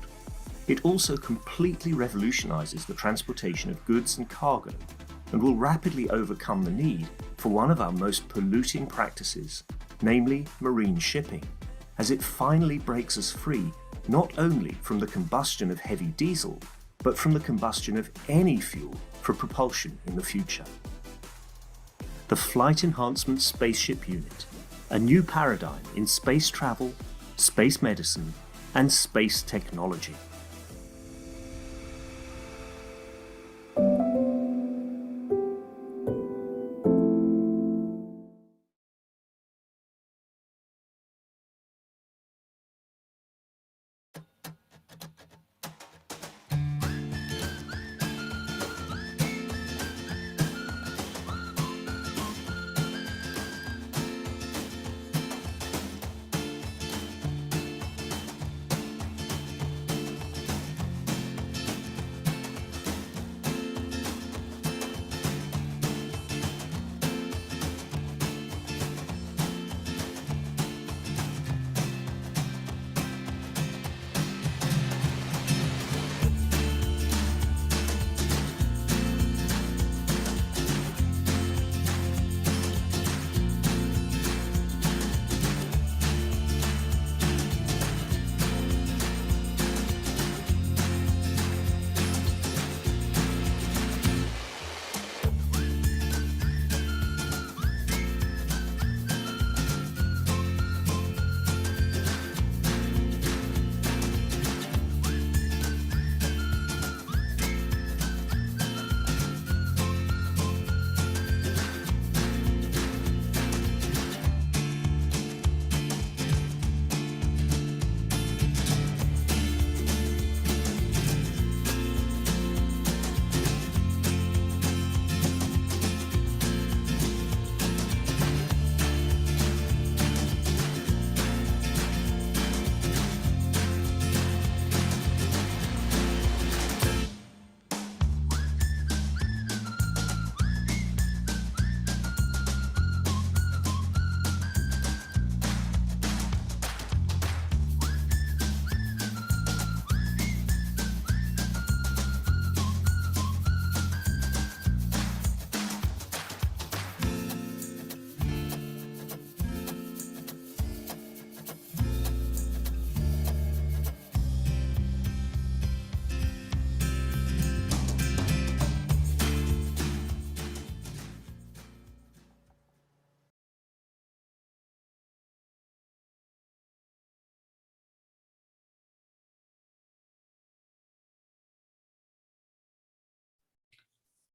it also completely revolutionizes the transportation of goods and cargo and will rapidly overcome the need for one of our most polluting practices, namely marine shipping, as it finally breaks us free not only from the combustion of heavy diesel, but from the combustion of any fuel for propulsion in the future. The Flight Enhancement Spaceship Unit, a new paradigm in space travel, space medicine, and space technology.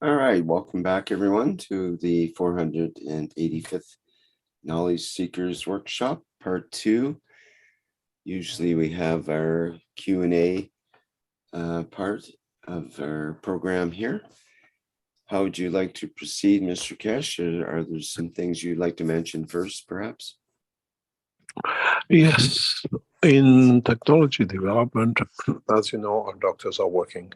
All right, welcome back everyone to the 485th Knowledge Seekers Workshop, Part 2. Usually we have our Q&A part of our program here. How would you like to proceed, Mr. Keshe? Are there some things you'd like to mention first, perhaps? Yes, in technology development, as you know, our doctors are working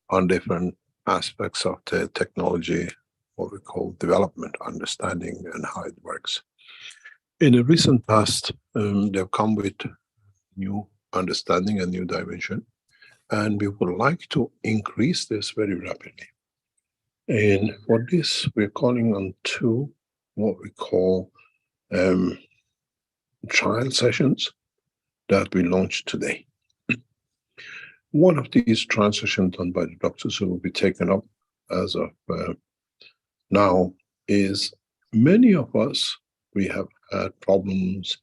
on different aspects of the technology, what we call development, understanding, and how it works. In the recent past, they've come with new understanding and new dimension, and we would like to increase this very rapidly. And for this, we're calling on two, what we call trial sessions that we launched today. One of these trial sessions done by the doctors who will be taken up as of now is many of us, we have had problems,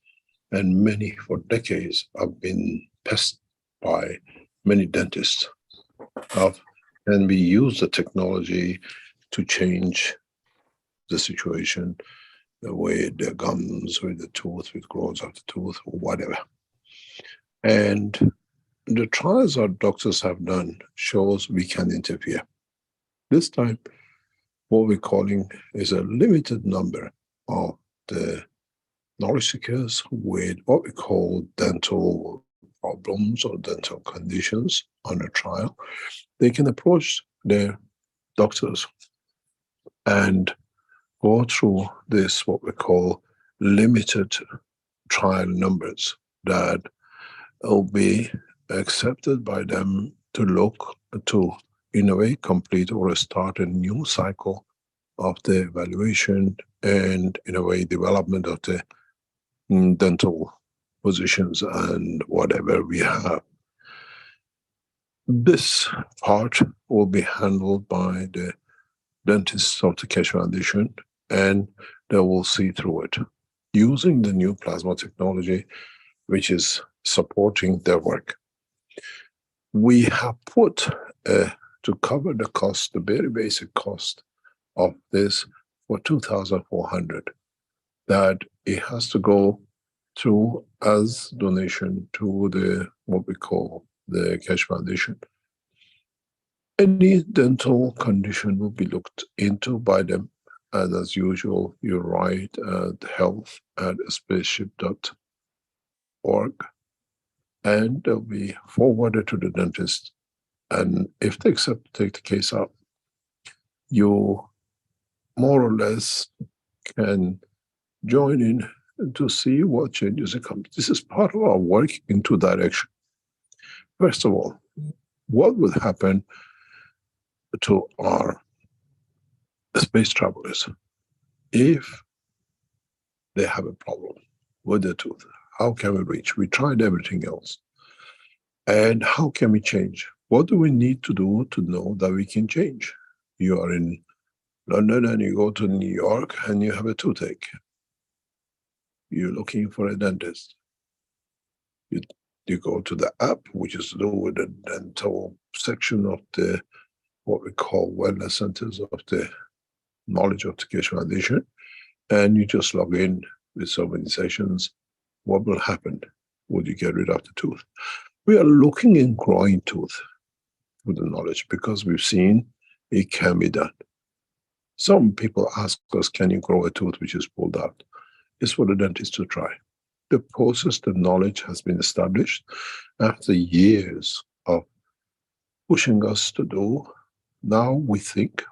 and many for decades have been pestered by many dentists and we use the technology to change the situation, the way the gums with the tooth, with growth of the tooth, or whatever. And the trials our doctors have done shows we can interfere. This time, what we're calling is a limited number of the knowledge seekers with what we call dental problems or dental conditions on a trial. They can approach their doctors and go through this, what we call limited trial numbers that will be accepted by them to look to, in a way, complete or start a new cycle of the evaluation and, in a way, development of the dental positions and whatever we have. This part will be handled by the dentists of the Keshe Foundation, and they will see through it using the new plasma technology, which is supporting their work. We have put to cover the cost, the very basic cost of this for 2,400, that it has to go through as donation to the, what we call the Keshe Foundation. Any dental condition will be looked into by them, and as usual, you write at health@spaceship.org, and they'll be forwarded to the dentist. And if they accept to take the case up, you more or less can join in to see what changes it comes. This is part of our work in two directions. First of all, what would happen to our space travelers if they have a problem with their tooth? How can we reach? We tried everything else. And how can we change? What do we need to do to know that we can change? You are in London and you go to New York and you have a toothache. You're looking for a dentist. You go to the app, which is to do with the dental section of the, what we call wellness centers of the knowledge of the Keshe Foundation, and you just log in with so many sessions. What will happen? Would you get rid of the tooth? We are looking in growing tooth with the knowledge because we've seen it can be done. Some people ask us, can you grow a tooth which is pulled out? It's for the dentist to try. The process, the knowledge has been established after years of pushing us to do. Now we think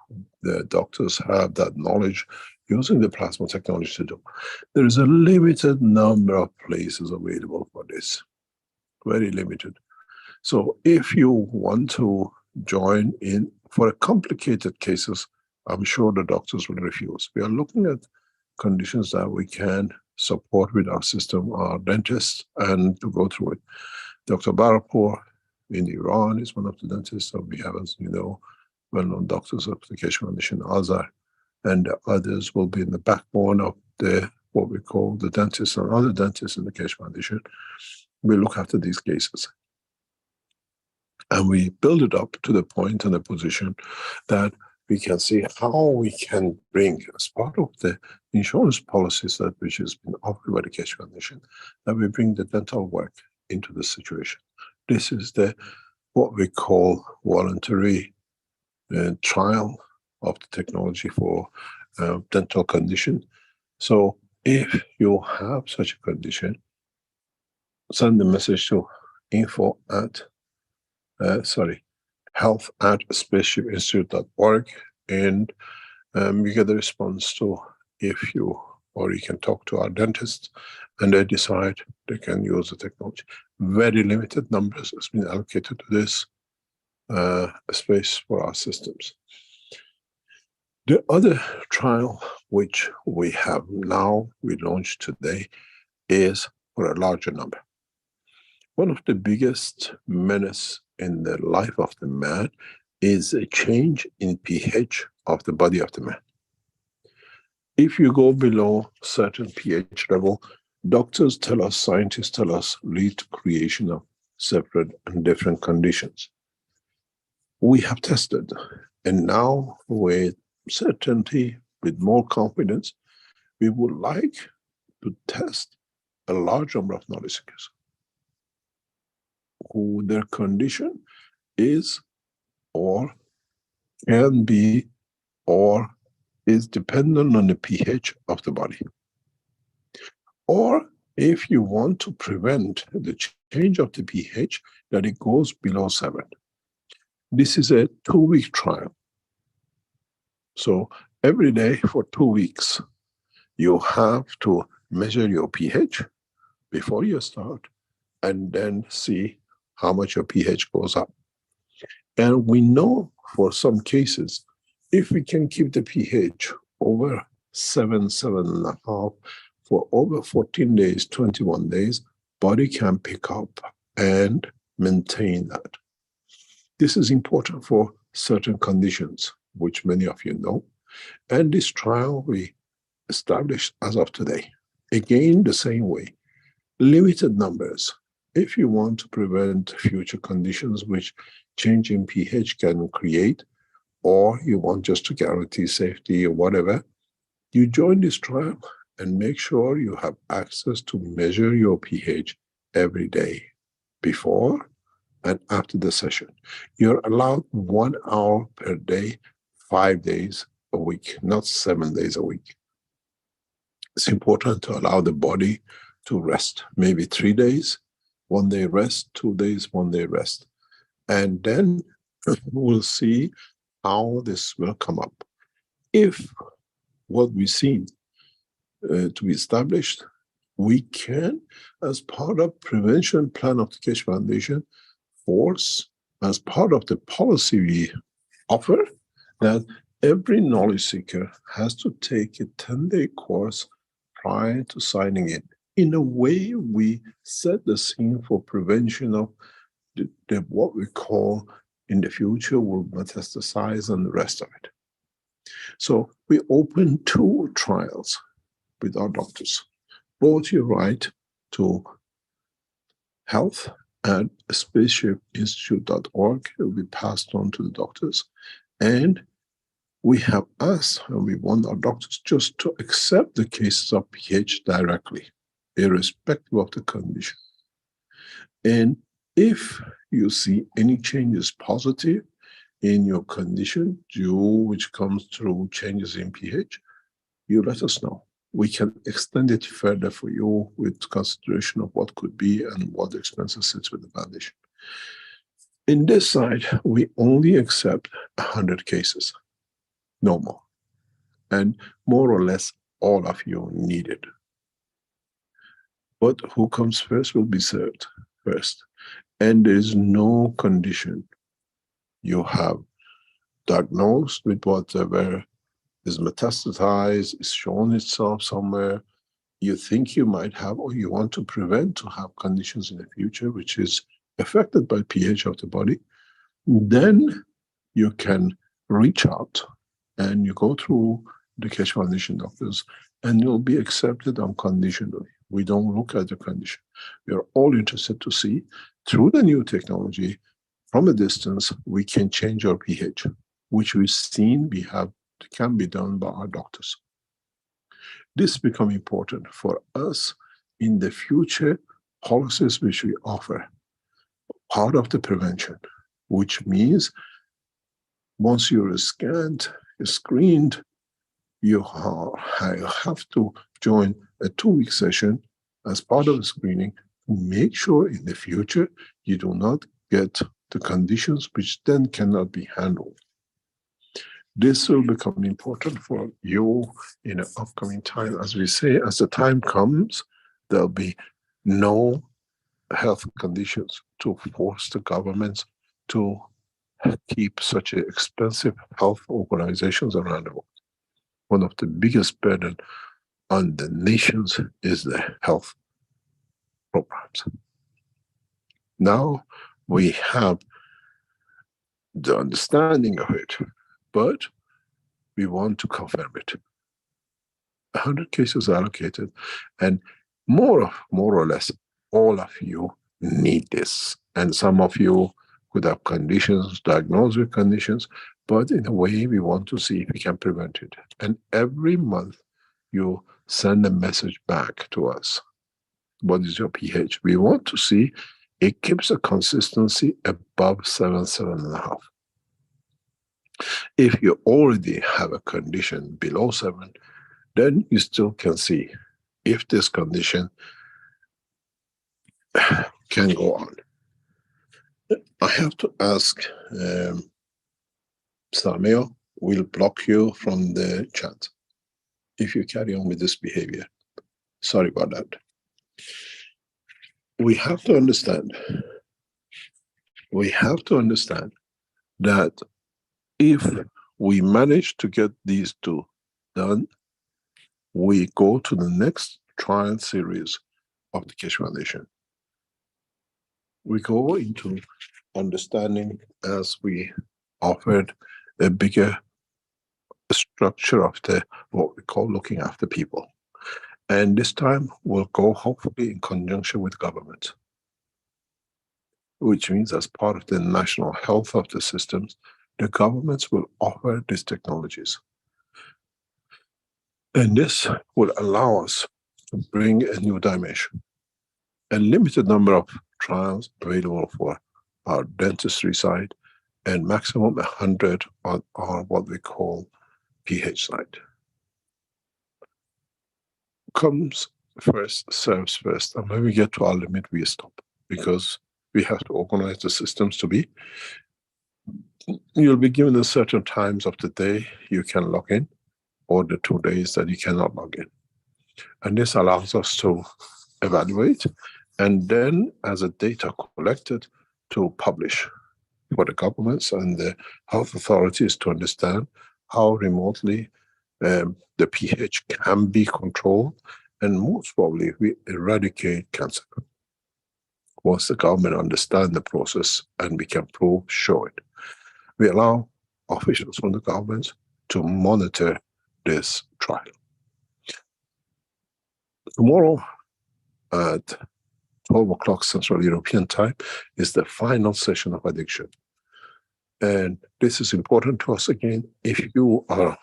the doctors have that knowledge using the plasma technology to do. There is a limited number of places available for this, very limited. So if you want to join in for complicated cases, I'm sure the doctors will refuse. We are looking at conditions that we can support with our system, our dentists, and to go through it. Dr. Barapur in Iran is one of the dentists, so we have, as you know, well-known doctors of the Keshe Foundation, Azhar, and the others will be in the backbone of the, what we call the dentists and other dentists in the Keshe Foundation. We look after these cases. And we build it up to the point and the position that we can see how we can bring, as part of the insurance policies that which has been offered by the Keshe Foundation, that we bring the dental work into the situation. This is the what we call voluntary trial of the technology for dental condition. So if you have such a condition, send the message to health@spaceshipinstitute.org, and you get a response to if you, or you can talk to our dentist, and they decide they can use the technology. Very limited numbers has been allocated to this space for our systems. The other trial which we have now, we launched today, is for a larger number. One of the biggest menace in the life of the man is a change in pH of the body of the man. If you go below certain pH level, doctors tell us, scientists tell us, lead to creation of separate and different conditions. We have tested, and now with certainty, with more confidence, we would like to test a large number of knowledge seekers who their condition is or can be or is dependent on the pH of the body. Or if you want to prevent the change of the pH, that it goes below 7. This is a 2-week trial. So every day for 2 weeks, you have to measure your pH before you start, and then see how much your pH goes up. And we know for some cases, if we can keep the pH over 7, 7.5 for over 14 days, 21 days, body can pick up and maintain that. This is important for certain conditions, which many of you know. And this trial we established as of today. Again, the same way, limited numbers. If you want to prevent future conditions which change in pH can create, or you want just to guarantee safety or whatever, you join this trial and make sure you have access to measure your pH every day, before and after the session. You're allowed 1 hour per day, 5 days a week, not 7 days a week. It's important to allow the body to rest, maybe 3 days, 1 day rest, 2 days, 1 day rest. And then we'll see how this will come up. If what we've seen to be established, we can, as part of prevention plan of the Keshe Foundation, force, as part of the policy we offer, that every knowledge seeker has to take a 10-day course prior to signing in a way, we set the scene for prevention of what we call in the future will metastasize and the rest of it. So we opened 2 trials with our doctors. Both you write to health@spaceshipinstitute.org. It will be passed on to the doctors. And we have asked, and we want our doctors just to accept the cases of pH directly, irrespective of the condition. And if you see any changes positive in your condition, which comes through changes in pH, you let us know. We can extend it further for you with consideration of what could be and what expenses sits with the foundation. In this side, we only accept 100 cases, no more. And more or less all of you need it. But who comes first will be served first. And there is no condition you have diagnosed with whatever is metastasized, is shown itself somewhere, you think you might have, or you want to prevent to have conditions in the future which is affected by pH of the body, then you can reach out and you go through the Keshe Foundation doctors and you'll be accepted unconditionally. We don't look at the condition. We are all interested to see through the new technology, from a distance, we can change our pH. which we've seen can be done by our doctors. This becomes important for us in the future policies which we offer, part of the prevention, which means once you're scanned, screened, you have to join a 2-week session as part of the screening to make sure in the future you do not get the conditions which then cannot be handled. This will become important for you in the upcoming time. As we say, as the time comes, there'll be no health conditions to force the governments to keep such expensive health organizations around the world. One of the biggest burden on the nations is the health programs. Now we have the understanding of it, but we want to confirm it. 100 cases allocated, and more or less all of you need this. And some of you could have conditions, diagnosed with conditions, but in a way we want to see if we can prevent it. And every month you send a message back to us. What is your pH? We want to see it keeps a consistency above 7, 7.5. If you already have a condition below 7, then you still can see if this condition can go on. I have to ask Samuel, we'll block you from the chat if you carry on with this behavior. Sorry about that. We have to understand that if we manage to get these two done, we go to the next trial series of the Keshe Foundation. We go into understanding as we offered a bigger structure of what we call looking after people. And this time we'll go hopefully in conjunction with government, which means as part of the national health of the systems, the governments will offer these technologies. And this will allow us to bring a new dimension. A limited number of trials available for our dentistry side, and maximum 100 on our what we call pH side. Comes first, serves first, and when we get to our limit, we stop, because we have to organize the systems to be. You'll be given a certain times of the day you can log in, or the 2 days that you cannot log in. And this allows us to evaluate, and then as a data collected to publish for the governments and the health authorities to understand how remotely the pH can be controlled, and most probably we eradicate cancer. Once the government understands the process and we can show it. We allow officials from the government to monitor this trial. Tomorrow at 12 o'clock Central European Time is the final session of addiction. And this is important to us again. If you are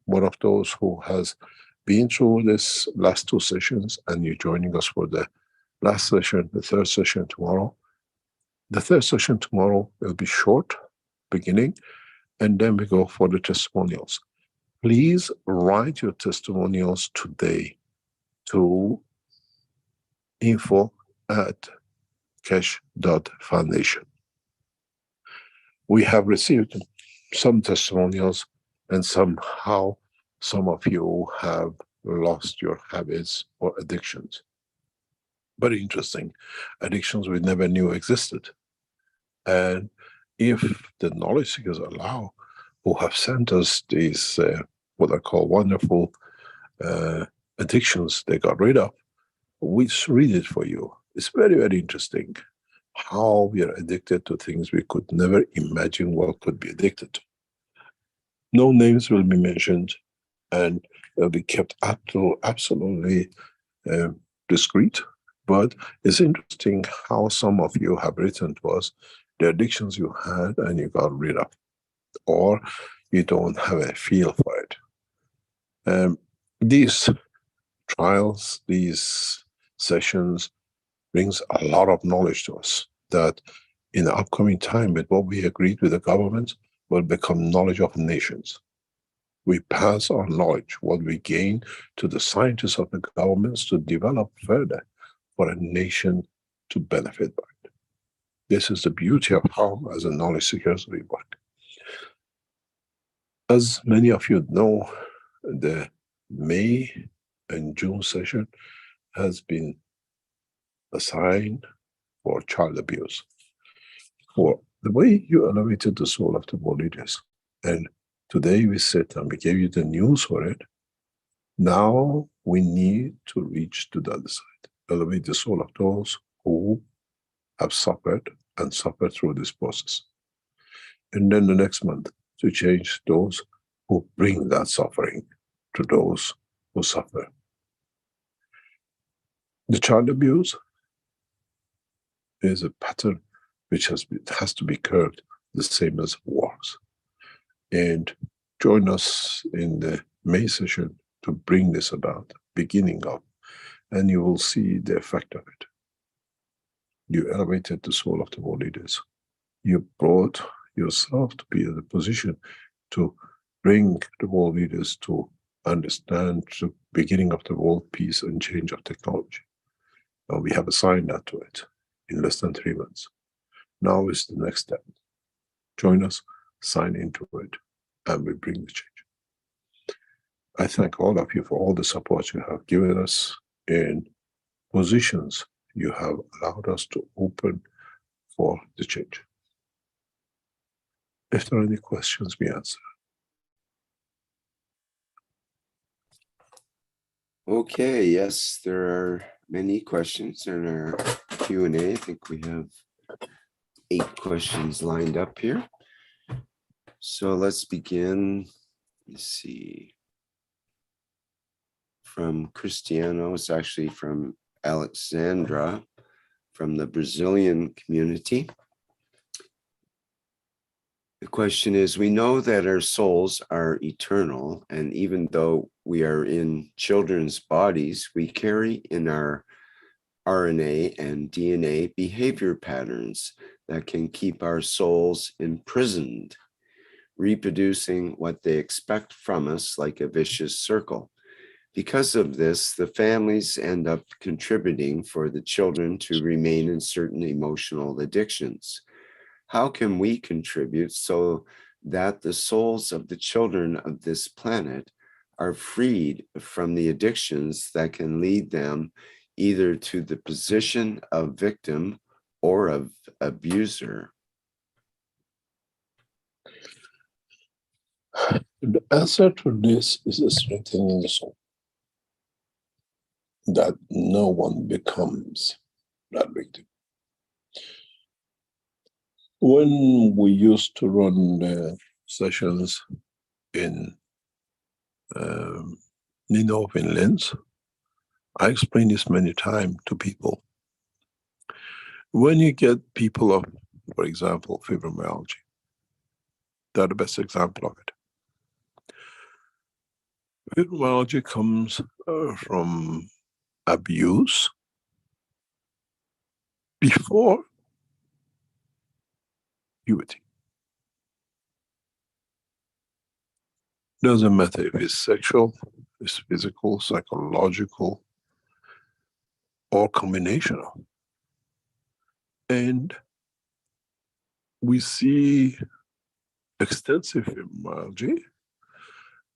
one of those who has been through this last 2 sessions and you're joining us for the last session, the 3rd session tomorrow. The 3rd session tomorrow will be short, beginning, and then we go for the testimonials. Please write your testimonials today to info@keshe.foundation. We have received some testimonials, and somehow some of you have lost your habits or addictions. Very interesting. Addictions we never knew existed. And if the knowledge seekers allow, who have sent us these, what I call wonderful addictions they got rid of, we read it for you. It's very, very interesting how we are addicted to things we could never imagine what could be addicted to. No names will be mentioned, and they'll be kept absolutely discreet. But it's interesting how some of you have written to us the addictions you had and you got rid of. or you don't have a feel for it. These trials, these sessions brings a lot of knowledge to us that in the upcoming time with what we agreed with the government will become knowledge of nations. We pass our knowledge, what we gain, to the scientists of the governments to develop further for a nation to benefit by it. This is the beauty of how, as a knowledge seekers, we work. As many of you know, the May and June session has been assigned for child abuse. For the way you elevated the soul of the world leaders, and today we sit and we gave you the news for it. Now we need to reach to the other side, elevate the soul of those who have suffered and suffered through this process. And then the next month to change those who bring that suffering to those who suffer. The child abuse is a pattern which has to be curbed, the same as wars. And join us in the May session to bring this about, beginning of, and you will see the effect of it. You elevated the soul of the world leaders. You brought yourself to be in a position to bring the world leaders to understand the beginning of the world peace and change of technology. Now we have assigned that to it in less than 3 months. Now is the next step. Join us, sign into it, and we bring the change. I thank all of you for all the support you have given us in positions you have allowed us to open for the change. If there are any questions, we answer. Okay, yes, there are many questions in our Q&A. I think we have 8 questions lined up here. So let's begin. Let's see. From Cristiano, it's actually from Alexandra, from the Brazilian community. The question is, we know that our souls are eternal, and even though we are in children's bodies, we carry in our RNA and DNA behavior patterns that can keep our souls imprisoned, reproducing what they expect from us like a vicious circle. Because of this, the families end up contributing for the children to remain in certain emotional addictions. How can we contribute so that the souls of the children of this planet are freed from the addictions that can lead them either to the position of victim or of abuser? The answer to this is a strengthening the soul, that no one becomes that victim. When we used to run the sessions in Nino, Finland, I explained this many times to people. When you get people of, for example, fibromyalgia, they're the best example of it. Fibromyalgia comes from abuse before puberty. Doesn't matter if it's sexual, it's physical, psychological, or combinational. And we see extensive fibromyalgia,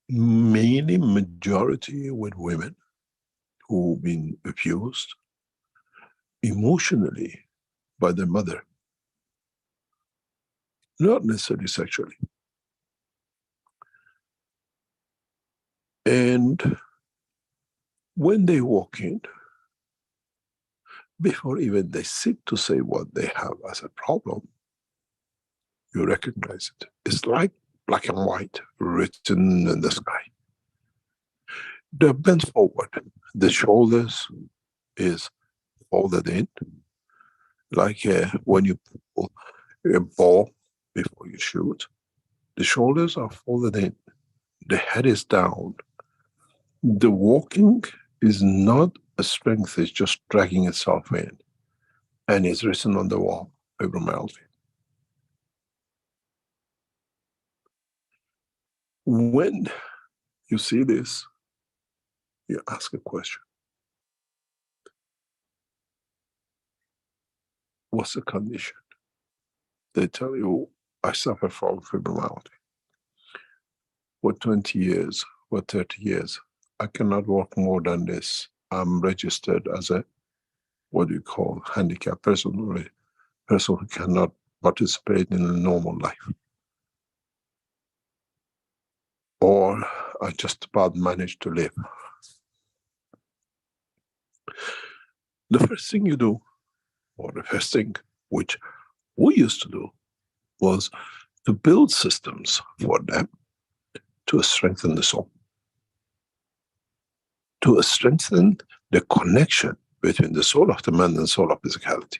mainly majority with women who've been abused emotionally by their mother, not necessarily sexually. And when they walk in, before even they sit to say what they have as a problem, you recognize it. It's like black and white written in the sky. They're bent forward. The shoulders is folded in, like when you pull a ball before you shoot. The shoulders are folded in. The head is down. The walking is not a strength, it's just dragging itself in. And it's written on the wall, fibromyalgia. When you see this, you ask a question. What's the condition? They tell you, I suffer from fibromyalgia. For 20 years, for 30 years, I cannot walk more than this. I'm registered as a, what do you call, handicapped person, or a person who cannot participate in a normal life. Or I just about managed to live. The first thing you do, or the first thing which we used to do, was to build systems for them to strengthen the soul, to strengthen the connection between the soul of the man and the soul of physicality,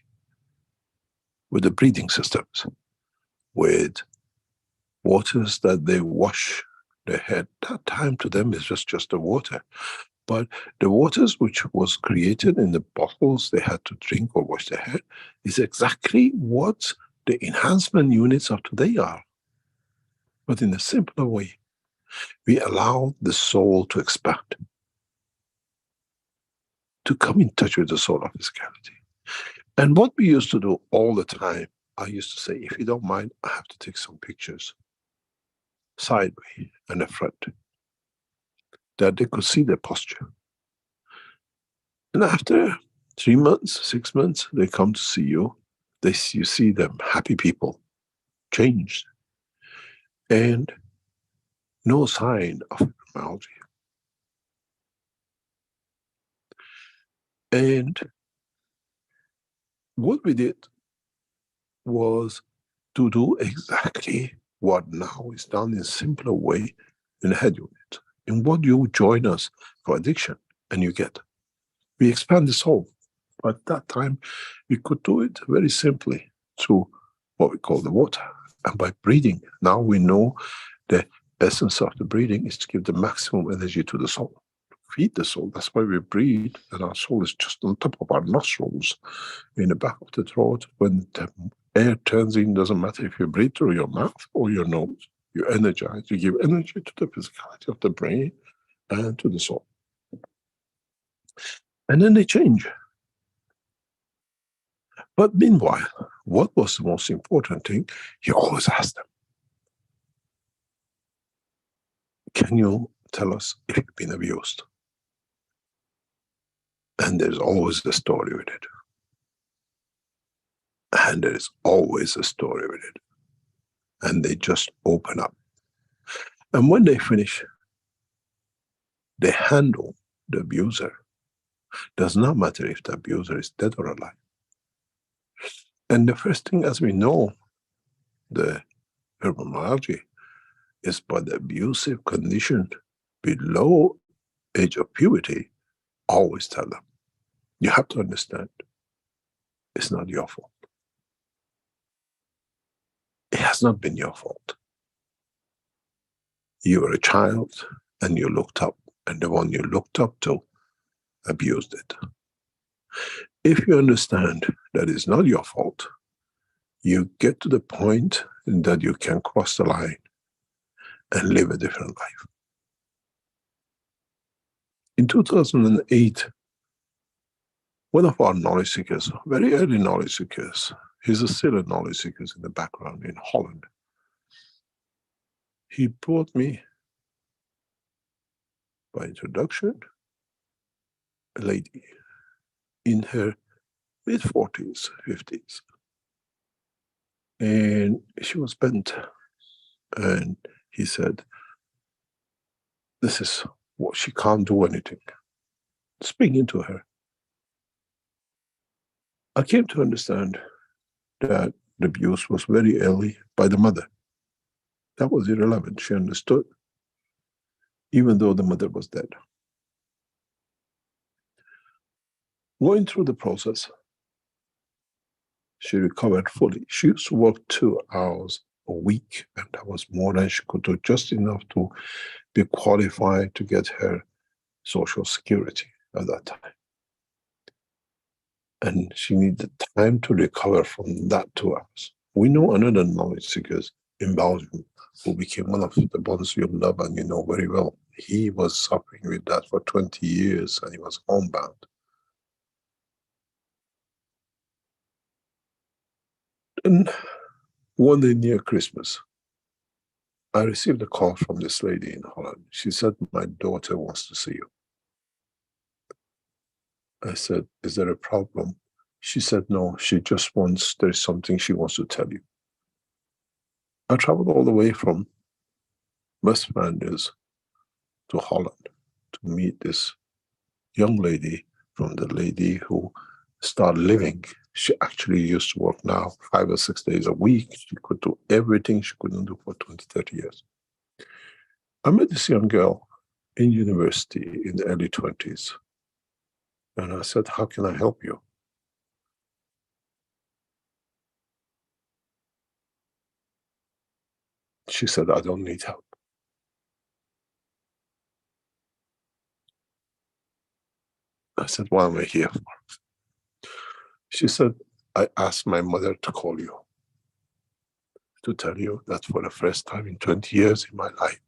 with the breathing systems, with waters that they wash their head. That time to them is just the water. But the waters which was created in the bottles they had to drink or wash their head is exactly what the enhancement units of today are. But in a simpler way, we allow the soul to expand, to come in touch with the soul of physicality. And what we used to do all the time, I used to say, if you don't mind, I have to take some pictures, sideways and the front, that they could see their posture. And after 3 months, 6 months, they come to see you. You see them, happy people, changed, and no sign of fibromyalgia. And what we did was to do exactly what now is done in a simpler way in a head unit. In what you join us for addiction, and you get. We expand the soul. But at that time, we could do it very simply through what we call the water. And by breathing, now we know the essence of the breathing is to give the maximum energy to the soul, to feed the soul. That's why we breathe, and our soul is just on top of our nostrils, in the back of the throat. When the air turns in, doesn't matter if you breathe through your mouth or your nose, you energize, you give energy to the physicality of the brain and to the soul. And then they change. But meanwhile, what was the most important thing? You always ask them, can you tell us if you've been abused? And there's always a story with it. And there's always a story with it. And they just open up. And when they finish, they handle the abuser. Does not matter if the abuser is dead or alive. And the first thing, as we know, the fibromyalgia is by the abusive condition below age of puberty, always tell them, you have to understand, it's not your fault. It has not been your fault. You were a child and you looked up, and the one you looked up to abused it. If you understand that it's not your fault, you get to the point that you can cross the line and live a different life. In 2008, one of our knowledge seekers, very early knowledge seekers, he's still a knowledge seeker in the background in Holland. He brought me, by introduction, a lady in her mid-40s, 50s. And she was bent. And he said, this is what she can't do anything. Speaking to her, I came to understand that the abuse was very early by the mother. That was irrelevant. She understood, even though the mother was dead. Going through the process, she recovered fully. She used to work 2 hours a week, and that was more than she could do, just enough to be qualified to get her Social Security at that time. And she needed time to recover from that 2 hours. We know another knowledge seekers in Belgium who became one of the ones you love and you know very well. He was suffering with that for 20 years and he was homebound. And one day near Christmas, I received a call from this lady in Holland. She said, my daughter wants to see you. I said, is there a problem? She said, no, she just wants, there's something she wants to tell you. I traveled all the way from West Flanders to Holland to meet this young lady from the lady who started living. She actually used to work now 5 or 6 days a week. She could do everything she couldn't do for 20, 30 years. I met this young girl in university in the early 20s. And I said, how can I help you? She said, I don't need help. I said, what am I here for? She said, I asked my mother to call you to tell you that for the first time in 20 years in my life,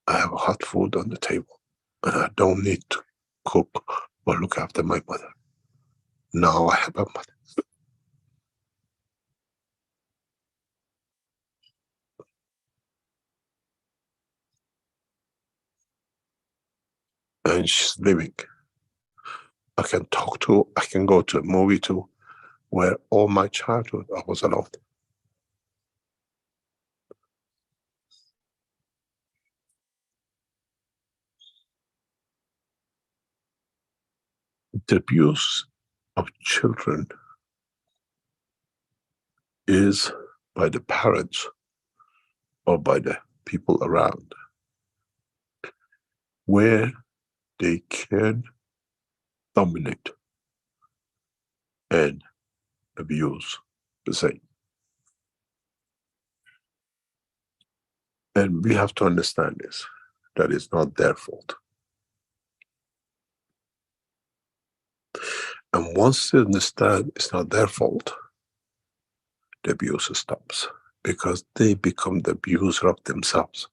I have hot food on the table and I don't need to cook or look after my mother. Now I have a mother. And she's living. I can talk to, I can go to a movie to, where all my childhood I was alone. The abuse of children is by the parents or by the people around, where they can dominate and abuse the same. And we have to understand this, that it's not their fault. And once they understand it's not their fault, the abuse stops, because they become the abuser of themselves.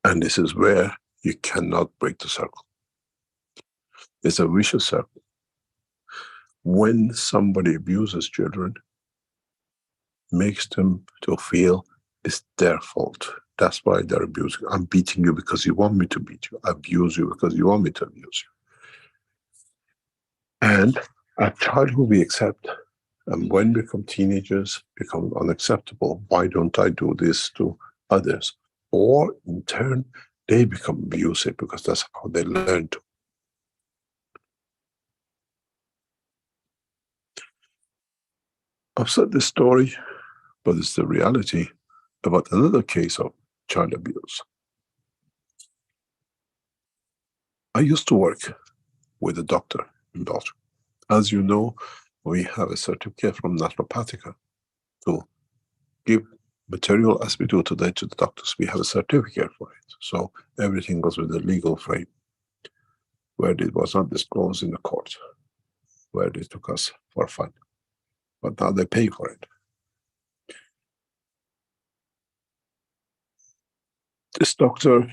And this is where you cannot break the circle. It's a vicious circle. When somebody abuses children, makes them to feel it's their fault. That's why they're abusing. I'm beating you because you want me to beat you. I abuse you because you want me to abuse you. And a child who we accept, and when we become teenagers, become unacceptable. Why don't I do this to others? Or in turn, they become abusive because that's how they learn to. I've said this story, but it's the reality about another case of child abuse. I used to work with a doctor in Belgium. As you know, we have a certificate from Naturopathica to give material as we do today to the doctors. We have a certificate for it. So everything goes with the legal frame, where it was not disclosed in the court, where they took us for fun. But now they pay for it. This doctor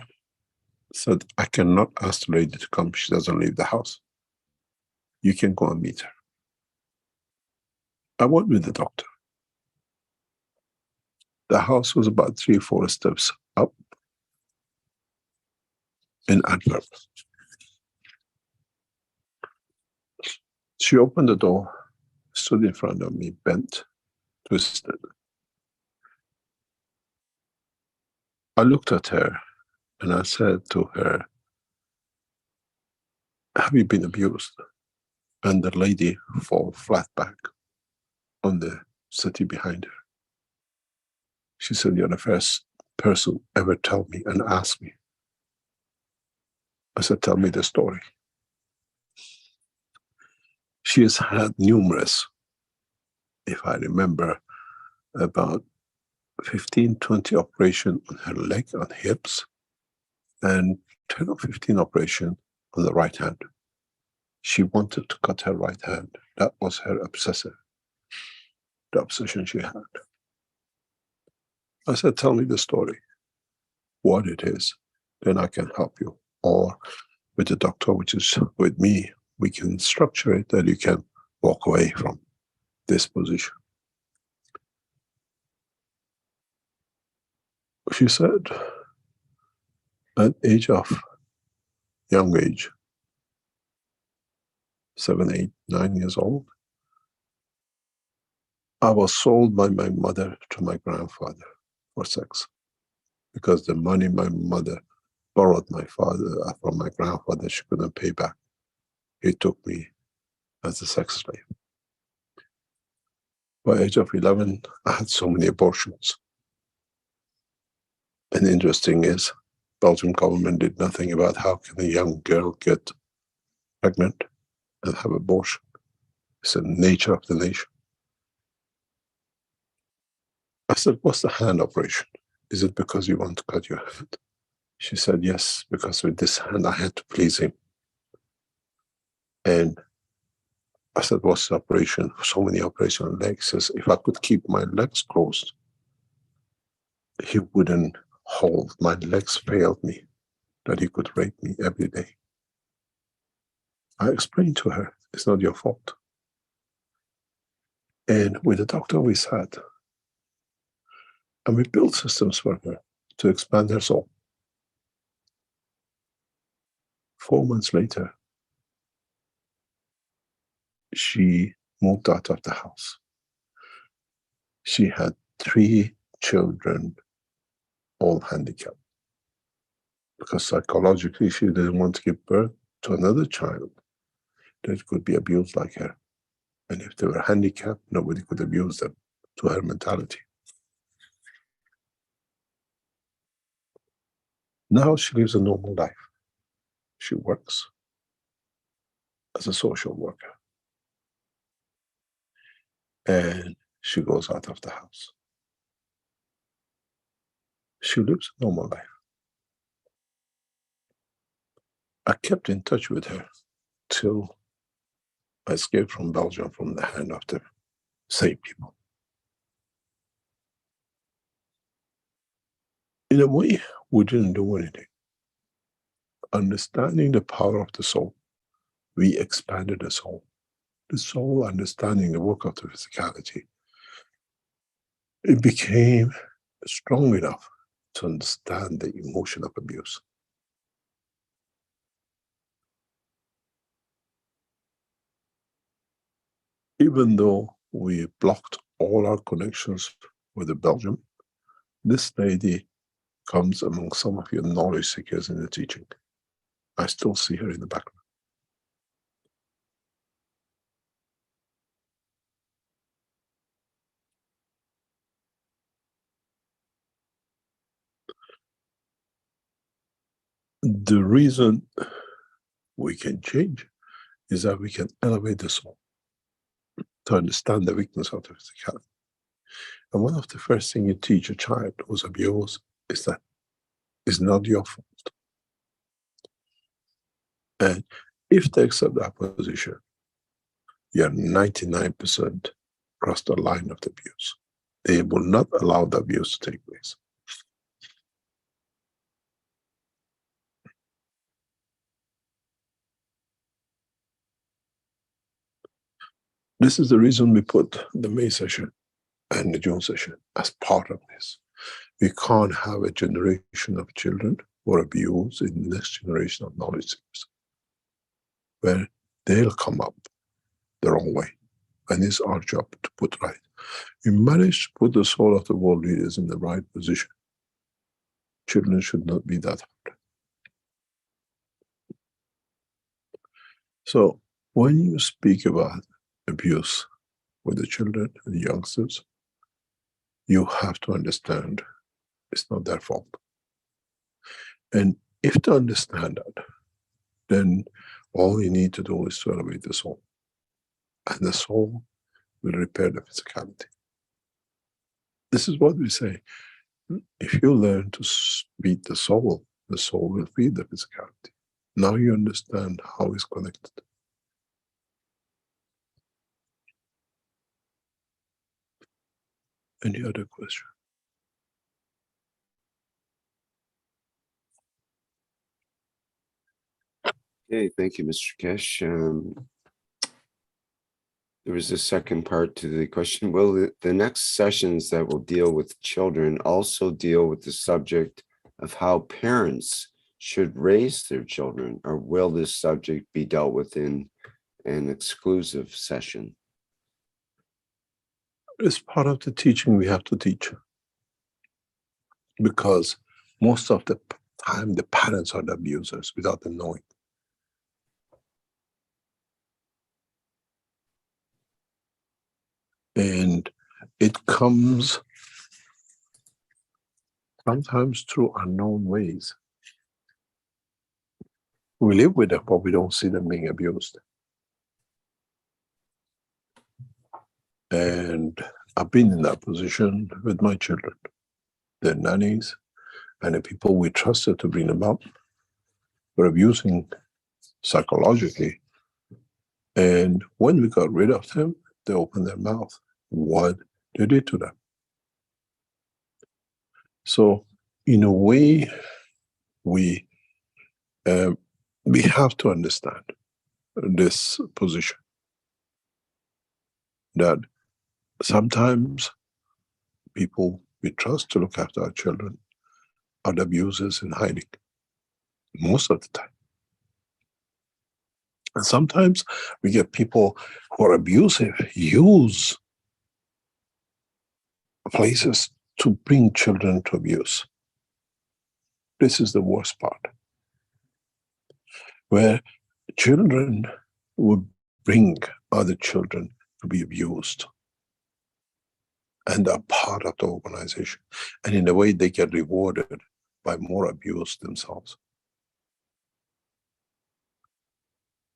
said, I cannot ask the lady to come. She doesn't leave the house. You can go and meet her. I went with the doctor. The house was about 3 or 4 steps up in Antwerp. She opened the door, stood in front of me, bent, twisted. I looked at her and I said to her, have you been abused? And the lady fell flat back on the settee behind her. She said, you're the first person ever tell me and ask me. I said, tell me the story. She has had numerous if I remember, about 15, 20 operation on her leg, on hips, and 10 or 15 operation on the right hand. She wanted to cut her right hand. That was her obsession she had. I said, tell me the story, what it is, then I can help you. Or with the doctor, which is with me, we can structure it that you can walk away from this position. She said, at young age, 7, 8, 9 years old, I was sold by my mother to my grandfather for sex, because the money my mother borrowed from my grandfather, she couldn't pay back. He took me as a sex slave. By age of 11, I had so many abortions. And interesting is, Belgian government did nothing about how can a young girl get pregnant and have abortion. It's the nature of the nation. I said, what's the hand operation? Is it because you want to cut your hand? She said, yes, because with this hand I had to please him. And I said, what's the operation? So many operations on legs. He says, if I could keep my legs closed, he wouldn't hold. My legs failed me, that he could rape me every day. I explained to her, it's not your fault. And with the doctor we sat, and we built systems for her to expand her soul. 4 months later, she moved out of the house. She had 3 children, all handicapped. Because psychologically she didn't want to give birth to another child that could be abused like her. And if they were handicapped, nobody could abuse them, to her mentality. Now she lives a normal life. She works as a social worker. And she goes out of the house. She lives a normal life. I kept in touch with her till I escaped from Belgium from the hand of the same people. In a way, we didn't do anything. Understanding the power of the soul, we expanded the soul. The soul understanding the work of the physicality, it became strong enough to understand the emotion of abuse. Even though we blocked all our connections with the Belgium, this lady comes among some of your knowledge seekers in the teaching. I still see her in the background. The reason we can change is that we can elevate the soul to understand the weakness of the physicality. And one of the first things you teach a child who's abused is that it's not your fault. And if they accept that position, you're 99% across the line of the abuse. They will not allow the abuse to take place. This is the reason we put the May session and the June session as part of this. We can't have a generation of children who are abused in the next generation of knowledge seekers, where they'll come up the wrong way. And it's our job to put right. We manage to put the soul of the world leaders in the right position. Children should not be that hard. So when you speak about abuse with the children and the youngsters, you have to understand it's not their fault. And if they understand that, then all you need to do is to elevate the soul. And the soul will repair the physicality. This is what we say. If you learn to feed the soul will feed the physicality. Now you understand how it's connected. Any other question? Okay, thank you, Mr. Keshe. There was a second part to the question. Will the next sessions that will deal with children also deal with the subject of how parents should raise their children, or will this subject be dealt with in an exclusive session? It's part of the teaching we have to teach. Because most of the time, the parents are the abusers without them knowing. And it comes sometimes through unknown ways. We live with them, but we don't see them being abused. And I've been in that position with my children. Their nannies and the people we trusted to bring them up were abusing psychologically. And when we got rid of them, they opened their mouth. What they did to them. So, in a way, we have to understand this position. That sometimes people we trust to look after our children are the abusers in hiding. Most of the time. And sometimes we get people who are abusive use places to bring children to abuse. This is the worst part. Where children would bring other children to be abused. And are part of the organization. And in a way they get rewarded by more abuse themselves.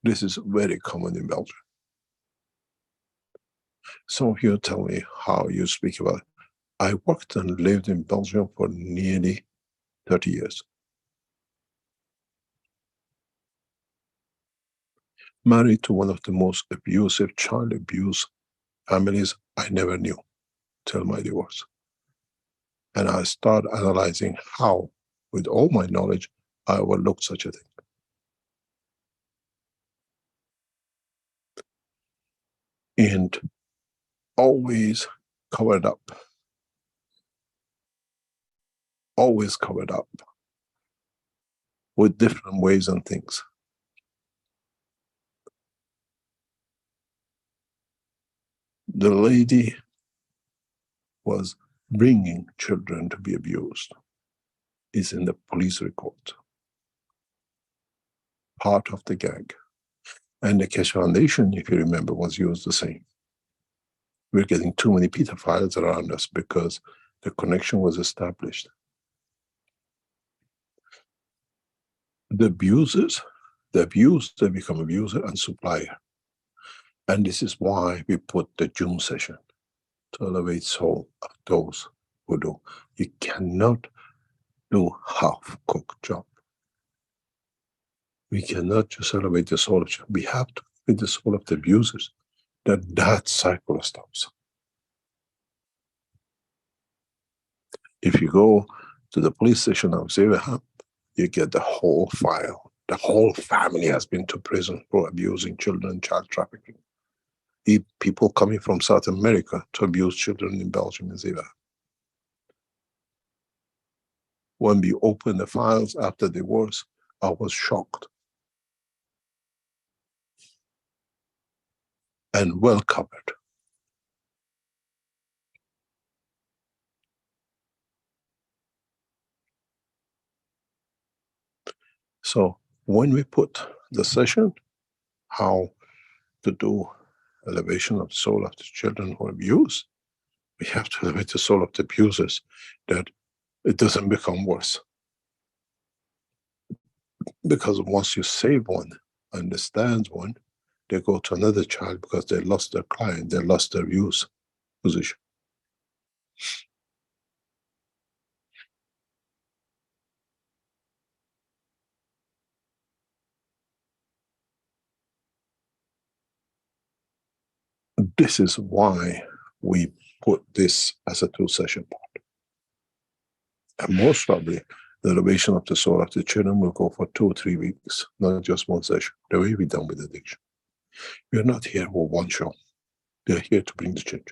This is very common in Belgium. Some of you tell me how you speak about it. I worked and lived in Belgium for nearly 30 years. Married to one of the most abusive child abuse families I never knew till my divorce. And I started analyzing how, with all my knowledge, I overlooked such a thing. And always covered up. Always covered up with different ways and things. The lady was bringing children to be abused. Is in the police report. Part of the gang. And the Keshe Foundation, if you remember, was used the same. We're getting too many pedophiles around us because the connection was established. The abusers, the abused, they become abuser and supplier. And this is why we put the June session to elevate soul of those who do. You cannot do half-cooked job. We cannot just elevate the soul of children. We have to elevate the soul of the abusers. That cycle stops. If you go to the police station of Zevenham, you get the whole file. The whole family has been to prison for abusing children, child trafficking. People coming from South America to abuse children in Belgium and Zevenham. When we opened the files after the divorce, I was shocked. And well covered. So when we put the session, how to do elevation of the soul of the children who abuse, we have to elevate the soul of the abusers, that it doesn't become worse. Because once you save one, understands one, they go to another child because they lost their client, they lost their use position. This is why we put this as a 2-session part. And most probably, the elevation of the soul of the children will go for 2 or 3 weeks, not just 1 session, the way we're done with addiction. We're not here for 1 show. They're here to bring the change.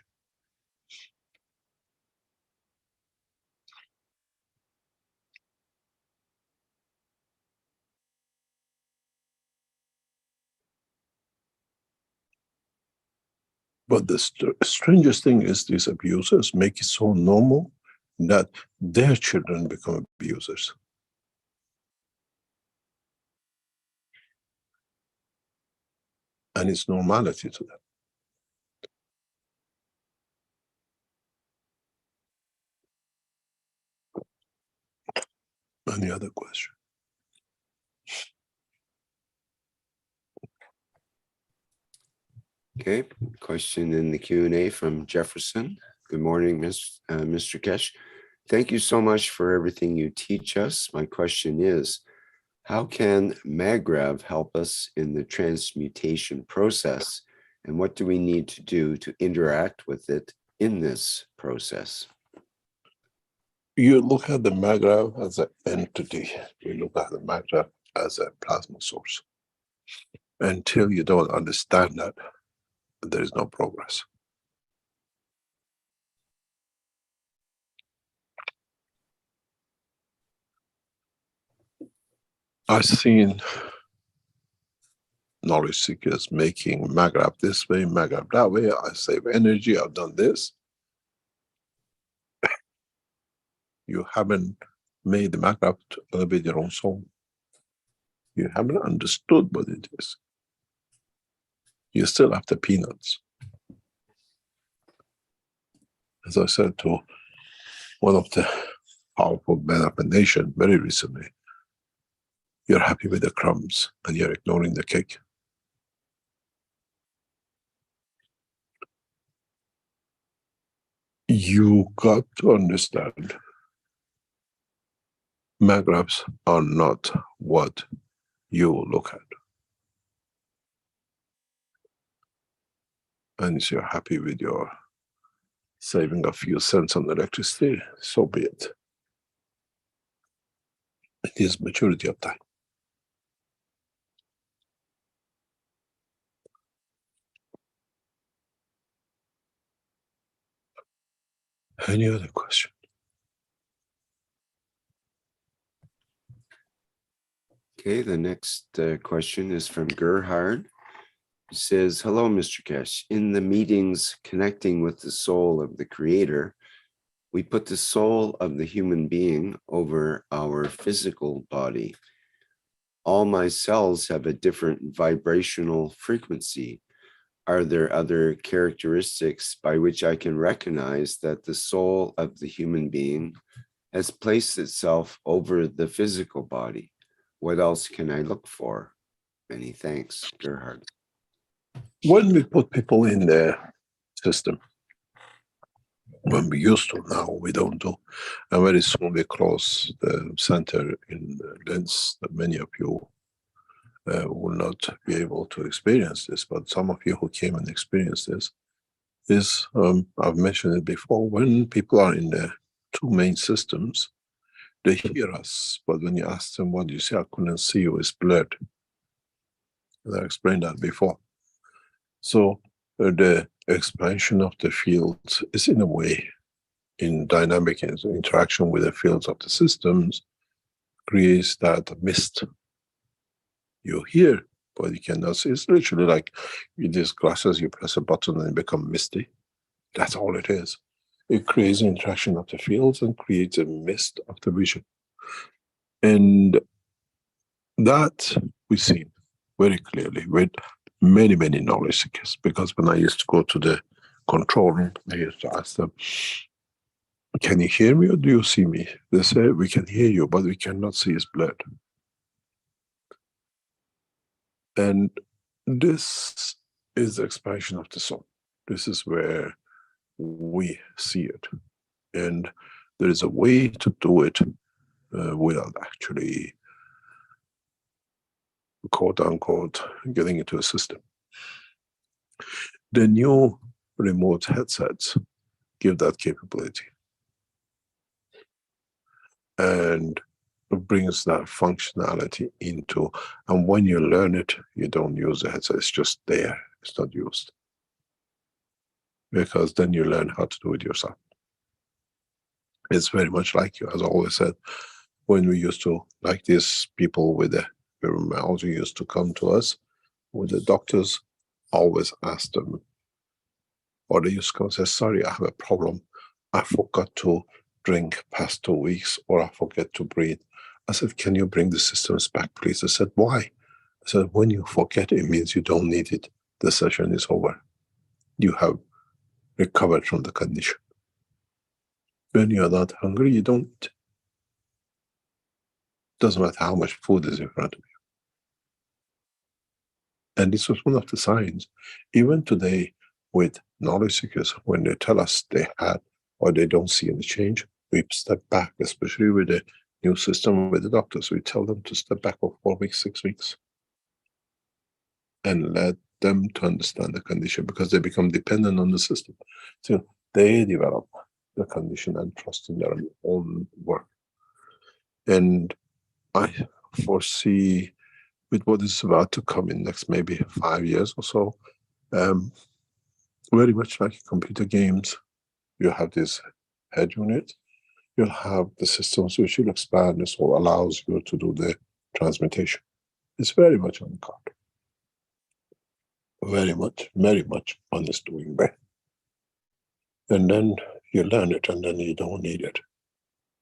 But the strangest thing is these abusers make it so normal that their children become abusers. And it's normality to them. Any other question? Okay, question in the Q&A from Jefferson. Good morning, Mr. Keshe. Thank you so much for everything you teach us. My question is, how can MAGRAV help us in the transmutation process? And what do we need to do to interact with it in this process? You look at the MAGRAV as an entity. You look at the MAGRAV as a plasma source. Until you don't understand that, there is no progress. I've seen knowledge seekers making MAGRAV this way, MAGRAV that way. I save energy, I've done this. You haven't made the MAGRAV to elevate your own soul. You haven't understood what it is. You still have the peanuts. As I said to one of the powerful men of the nation very recently, you're happy with the crumbs and you're ignoring the cake. You got to understand, MAGRAVs are not what you look at. And if you're happy with your saving a few cents on electricity, so be it. It is maturity of time. Any other question? Okay, the next question is from Gerhard. He says, hello, Mr. Keshe. In the meetings connecting with the soul of the creator, we put the soul of the human being over our physical body. All my cells have a different vibrational frequency. Are there other characteristics by which I can recognize that the soul of the human being has placed itself over the physical body? What else can I look for? Many thanks, Gerhard. When we put people in the system, when we used to, now we don't do, and very soon we close the center in Linz, that many of you will not be able to experience this, but some of you who came and experienced this, is, I've mentioned it before, when people are in the 2 main systems, they hear us, but when you ask them, what do you see? I couldn't see you, it's blurred. And I explained that before. So the expansion of the fields is in a way, in dynamic interaction with the fields of the systems, creates that mist. You hear, but you cannot see. It's literally like with these glasses, you press a button and it becomes misty. That's all it is. It creates an interaction of the fields and creates a mist of the vision. And that we've seen very clearly with many, many knowledge seekers. Because when I used to go to the control room, I used to ask them, can you hear me or do you see me? They say, we can hear you, but we cannot see, it's blurred. And This is the expansion of the soul. This is where we see it. And there is a way to do it without actually, quote unquote, getting into a system. The new remote headsets give that capability. And it brings that functionality into, and when you learn it, you don't use the headset, it's just there, it's not used. Because then you learn how to do it yourself. It's very much like you, as I always said, when we used to, like these people with the fibromyalgia used to come to us, with the doctors, always ask them, or they used to come and say, sorry, I have a problem. I forgot to drink past 2 weeks, or I forget to breathe. I said, can you bring the systems back, please? I said, why? I said, when you forget, it means you don't need it. The session is over. You have recovered from the condition. When you're not hungry, you don't eat. Doesn't matter how much food is in front of you. And this was one of the signs. Even today, with knowledge seekers, when they tell us they had or they don't see any change, we step back, especially with the new system with the doctors. We tell them to step back for 4 weeks, 6 weeks, and let them to understand the condition, because they become dependent on the system. So they develop the condition and trust in their own work. And I foresee, with what is about to come in next maybe 5 years or so, very much like computer games, you have this head unit, you'll have the systems which will expand, this all allows you to do the transmutation. It's very much on the card. Very much on this doing way. And then you learn it, and then you don't need it.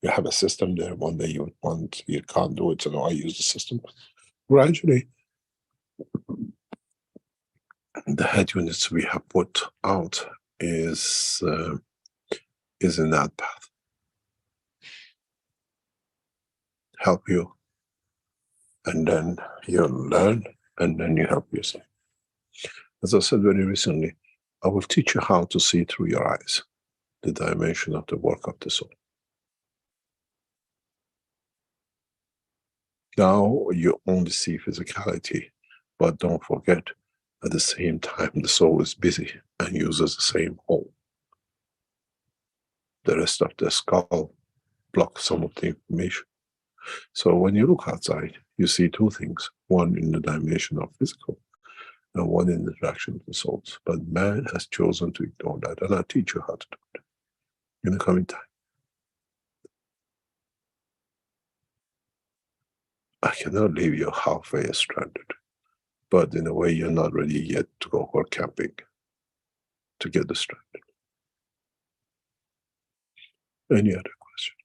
You have a system there, one day you want, you can't do it, so now I use the system. Gradually, the head units we have put out is in that path. Help you, and then you learn, and then you help yourself. As I said very recently, I will teach you how to see through your eyes, the dimension of the work of the soul. Now you only see physicality, but don't forget, at the same time, the soul is busy and uses the same hole. The rest of the skull blocks some of the information. So when you look outside, you see two things, one in the dimension of physical, and one in the direction of the souls. But man has chosen to ignore that, and I'll teach you how to do it in the coming time. I cannot leave you halfway stranded, but in a way you're not ready yet to go for camping to get the stranded. Any other question?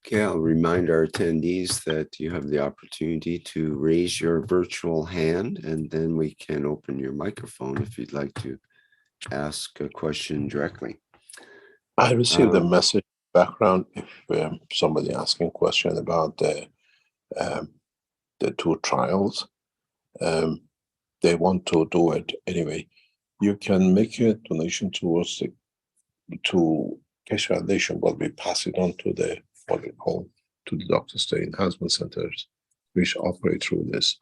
Okay, I'll remind our attendees that you have the opportunity to raise your virtual hand, and then we can open your microphone if you'd like to ask a question directly. I received a message background if somebody asking a question about the two trials. They want to do it anyway. You can make a donation towards to Keshe Foundation, but we pass it on to the what we call to the doctors, the enhancement centers, which operate through this,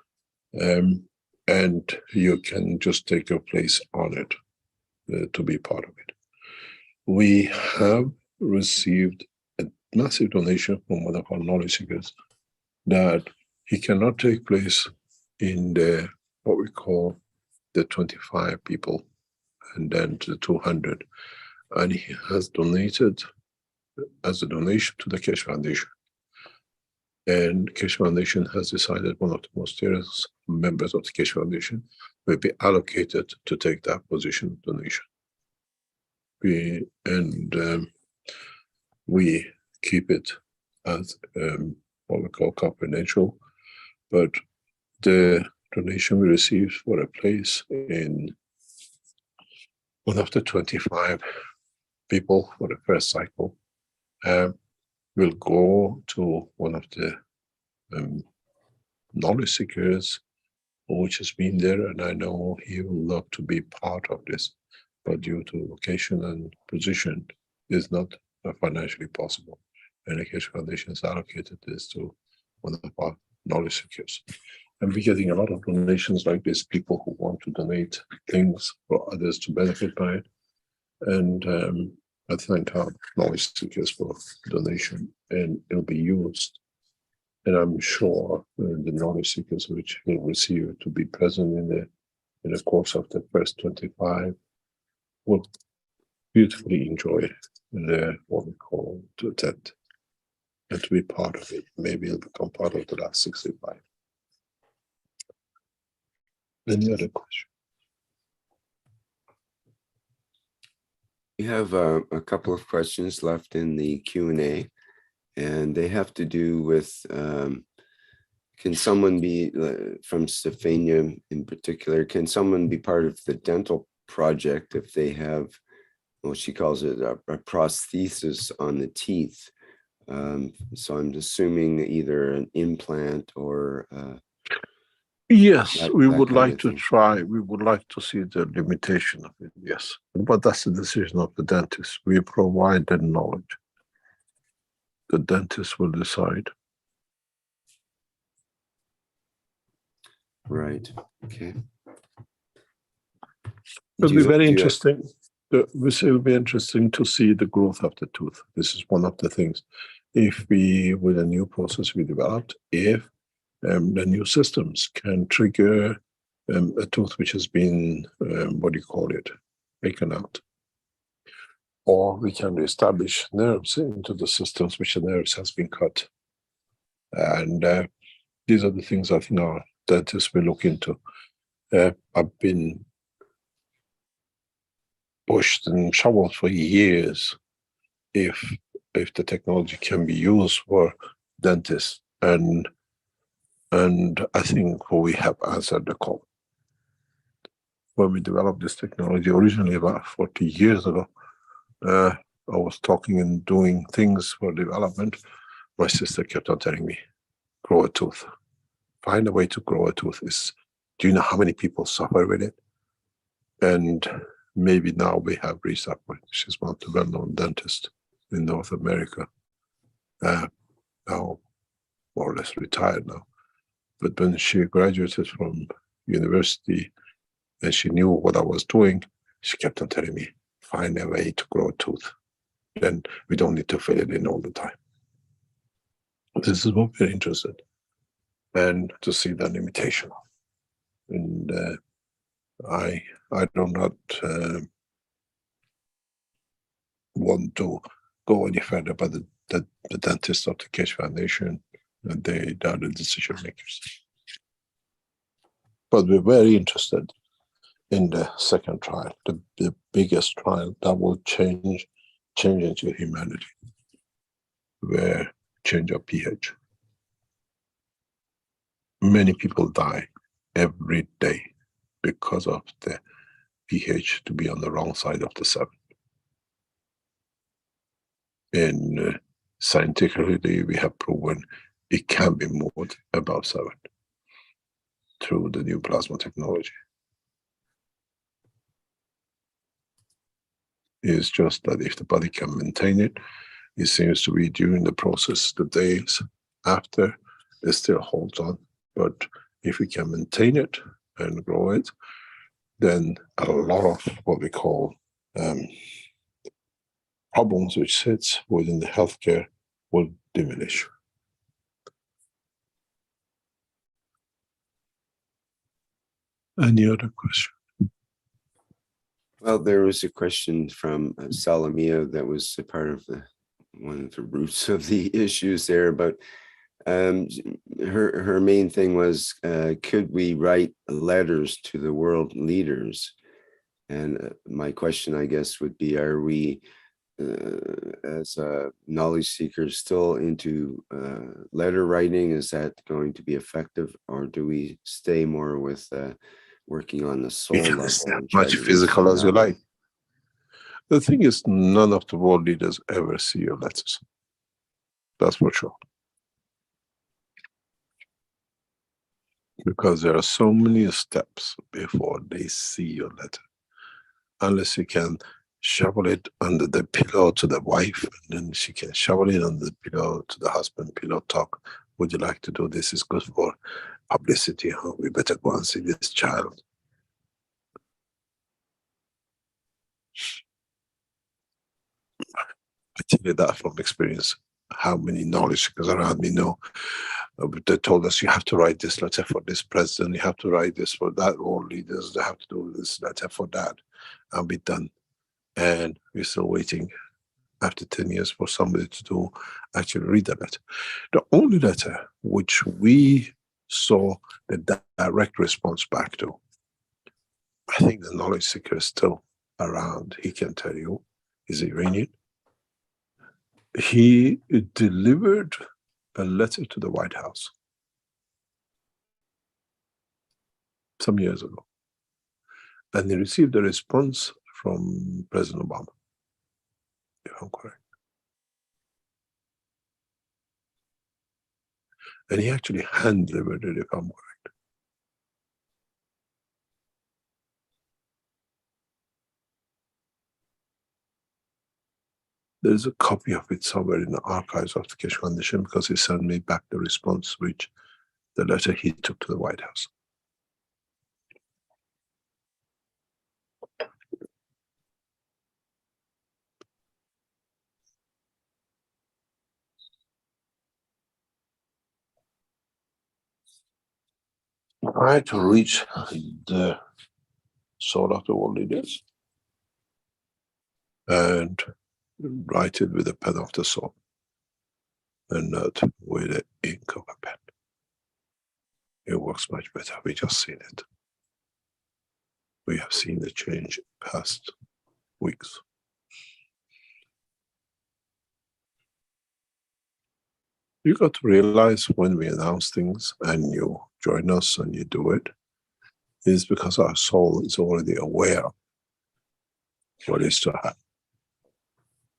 and you can just take your place on it to be part of it. We have received a massive donation from one of our knowledge seekers that he cannot take place in the what we call the 25 people and then to the 200, and he has donated as a donation to the Keshe Foundation. And Keshe Foundation has decided one of the most serious members of the Keshe Foundation will be allocated to take that position of donation. We keep it as what we call confidential, but the donation we received for a place in one of the 25 people for the first cycle, will go to one of the knowledge seekers which has been there, and I know he will love to be part of this, but due to location and position, is not financially possible. And the Keshe Foundation has allocated this to one of our knowledge seekers. And we're getting a lot of donations like this, people who want to donate things for others to benefit by it. And I thank our knowledge seekers for donation, and it'll be used. And I'm sure the knowledge seekers which will receive it to be present in the course of the first 25 will beautifully enjoy what we call to attend and to be part of it. Maybe it'll become part of the last 65. Any other question? We have a couple of questions left in the Q&A, and they have to do with, can someone be, from Stefania in particular, can someone be part of the dental project if they have, well, she calls it a prosthesis on the teeth? So I'm assuming either an implant or yes, we would like to thing. try. We would like to see the limitation of it, yes. But that's the decision of the dentist. We provide the knowledge. The dentist will decide. Right. Okay. It'll be very interesting. This will be interesting to see the growth of the tooth. This is one of the things. If we, with a new process we developed, if the new systems can trigger a tooth which has been, taken out, or we can establish nerves into the systems which the nerves has been cut. And these are the things I think our dentists will look into. I've been pushed and shoveled for years if the technology can be used for dentists, and I think we have answered the call. When we developed this technology originally about 40 years ago, I was talking and doing things for development. My sister kept on telling me, grow a tooth. Find a way to grow a tooth. Do you know how many people suffer with it? And maybe now we have reached that point. She's one of the well-known dentists in North America. Now, more or less retired now. But when she graduated from university and she knew what I was doing, she kept on telling me, find a way to grow a tooth. Then we don't need to fill it in all the time. This is what we're interested in, and to see the limitation. And I do not want to go any further, but the dentists of the Keshe Foundation, and they are the decision makers. But we're very interested in the second trial, the biggest trial that will change into humanity, where change of pH. Many people die every day because of the pH to be on the wrong side of the 7. And scientifically, we have proven it can be moved above 7 through the new plasma technology. It's just that if the body can maintain it, it seems to be during the process, the days after, it still holds on. But if we can maintain it and grow it, then a lot of what we call problems which sits within the healthcare will diminish. Any other question? Well, there was a question from Salamia that was a part of one of the roots of the issues there, but her main thing was, could we write letters to the world leaders? And my question, I guess, would be, are we, as knowledge seekers, still into letter writing? Is that going to be effective, or do we stay more with working on the soul level? As much physical as you like. The thing is, none of the world leaders ever see your letters. That's for sure. Because there are so many steps before they see your letter. Unless you can shovel it under the pillow to the wife, and then she can shovel it under the pillow to the husband, pillow talk. Would you like to do this? It's good for publicity. Huh? We better go and see this child. I tell you that from experience. How many knowledge seekers around me know. They told us, you have to write this letter for this president, you have to write this for that world leaders, they have to do this letter for that, and be done. And we're still waiting after 10 years for somebody to actually read the letter. The only letter which we saw the direct response back to, I think the knowledge seeker is still around. He can tell you, is Iranian. He delivered a letter to the White House some years ago, and he received a response from President Obama, if I'm correct. And he actually hand-delivered it, if I'm correct. There's a copy of it somewhere in the archives of the Keshe Foundation, because he sent me back the response, which the letter he took to the White House. Try to reach the soul of the world leaders and write it with the pen of the soul and not with the ink of a pen. It works much better. We just seen it. We have seen the change past weeks. You got to realize when we announce things and you join us and you do it, is because our soul is already aware of what is to happen.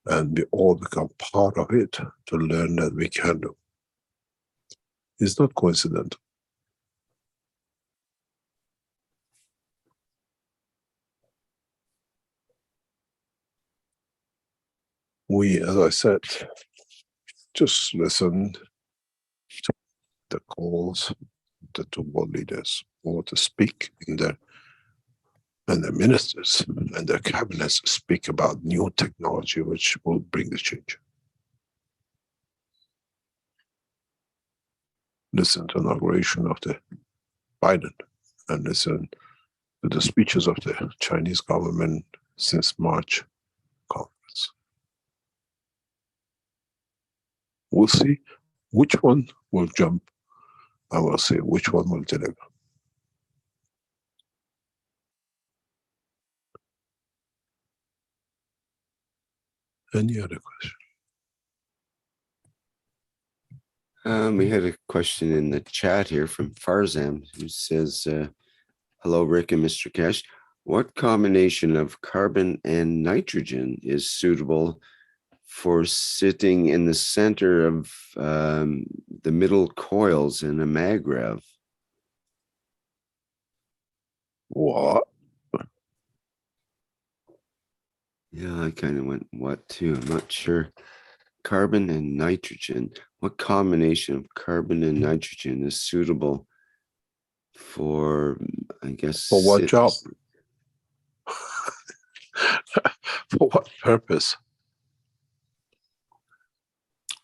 And we all become part of it to learn that we can do. It's not coincidental. We, as I said, just listened to the calls, the two world leaders, or to speak in their, and the ministers and their cabinets speak about new technology which will bring the change. Listen to inauguration of the Biden and listen to the speeches of the Chinese government since March conference. We'll see which one will jump, and we'll see which one will deliver. Any other question? We had a question in the chat here from Farzam, who says, hello, Rick and Mr. Keshe. What combination of carbon and nitrogen is suitable for sitting in the center of the middle coils in a magrev? What? Yeah, I kind of went, what too? I'm not sure. Carbon and nitrogen. What combination of carbon and nitrogen is suitable for, I guess, For what job? For what purpose?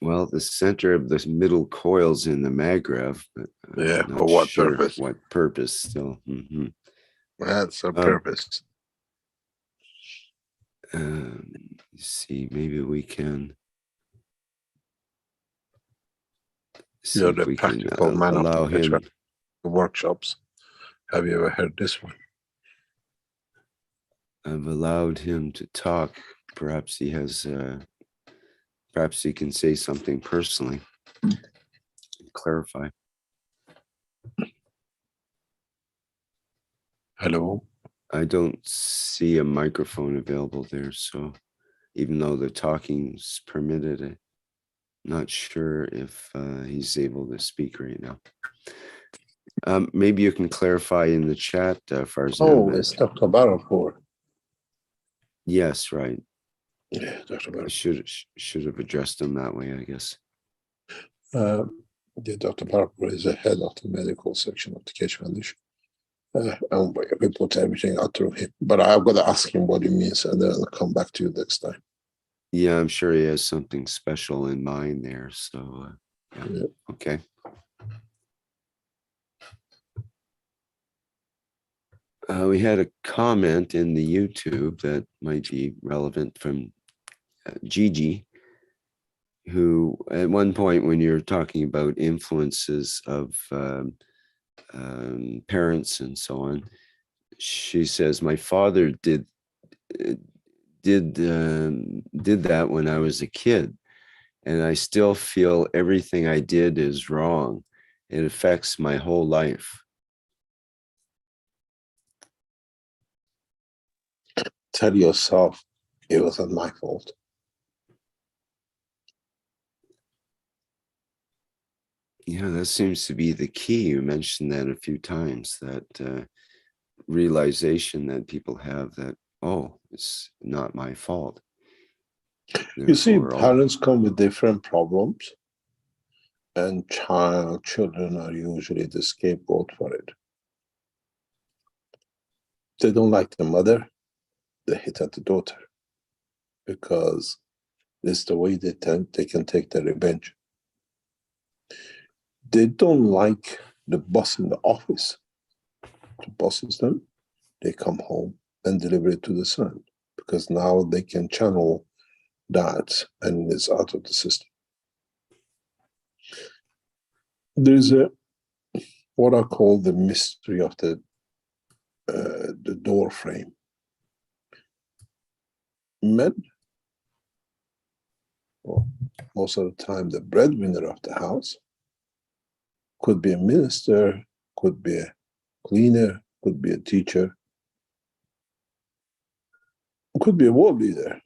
Well, the center of the middle coils in the magrev. Yeah, for what purpose? What purpose still? Mm-hmm. That's a purpose. See, maybe we can. You're the practical man of the workshops. Have you ever heard this one? I've allowed him to talk. Perhaps he has. Perhaps he can say something personally. Clarify. Hello. I don't see a microphone available there, so even though the talking's permitted, Not sure if he's able to speak right now. Maybe you can clarify in the chat, Farzan. Oh, it's Dr. Barapour. Yes, right. Yeah, Dr. I Barapour. should have addressed him that way, I guess. Yeah, Dr. Barapour is the head of the medical section of the Keshe Foundation. And we put everything out through him. But I've got to ask him what he means, and then I'll come back to you next time. Yeah, I'm sure he has something special in mind there. So, yeah. Okay. We had a comment in the YouTube that might be relevant from Gigi, who at one point when you're talking about influences of parents and so on, she says, my father did that when I was a kid, and I still feel everything I did is wrong. It affects my whole life. Tell yourself it wasn't my fault. Yeah, that seems to be the key. You mentioned that a few times, that realization that people have that, oh, it's not my fault. You see, Therefore, parents come with different problems, and children are usually the scapegoat for it. They don't like the mother, they hit at the daughter, because it's the way they can take their revenge. They don't like the boss in the office. The bosses them, they come home and deliver it to the son, because now they can channel that and it's out of the system. There's what I call the mystery of the door frame. Men, well, most of the time, the breadwinner of the house could be a minister, could be a cleaner, could be a teacher, could be a world leader.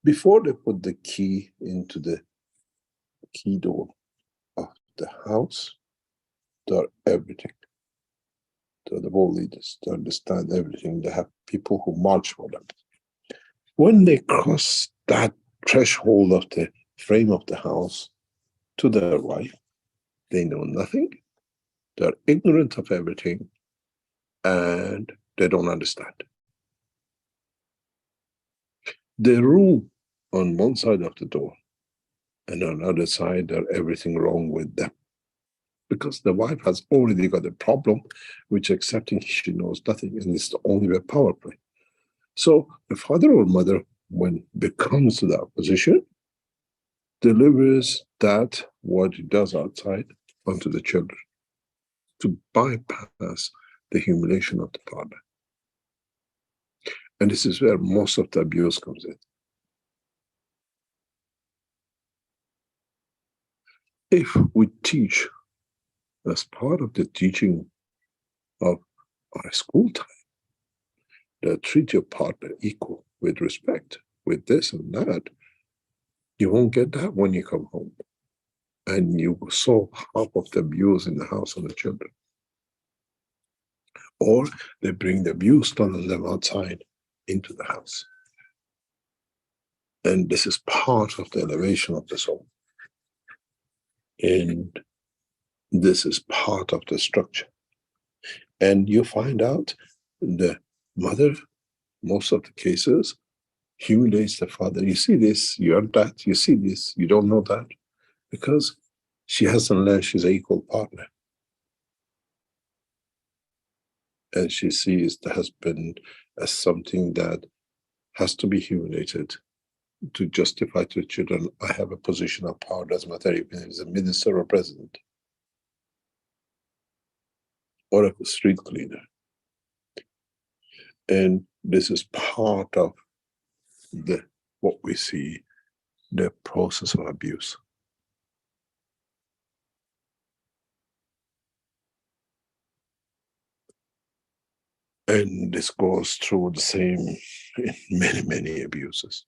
Before they put the key into the key door of the house, they're everything. They're the world leaders. They understand everything. They have people who march for them. When they cross that threshold of the frame of the house to their wife, they know nothing. They're ignorant of everything, and they don't understand. They rule on one side of the door, and on the other side, there's everything wrong with them. Because the wife has already got a problem, which accepting she knows nothing, and it's the only way power play. So the father or mother, when it comes to that position, delivers that what he does outside onto the children to bypass the humiliation of the father. And this is where most of the abuse comes in. If we teach as part of the teaching of our school time, that treat your partner equal, with respect, with this and that, you won't get that when you come home. And you saw half of the abuse in the house on the children. Or they bring the abuse done on them outside into the house. And this is part of the elevation of the soul. And this is part of the structure. And you find out the mother, most of the cases, humiliates the father. You see this, you are that, you see this, you don't know that. Because she hasn't learned she's an equal partner. And she sees the husband as something that has to be humiliated to justify to the children, I have a position of power, doesn't matter if he's a minister or president or a street cleaner. And this is part of what we see, the process of abuse. And this goes through the same in many, many abuses.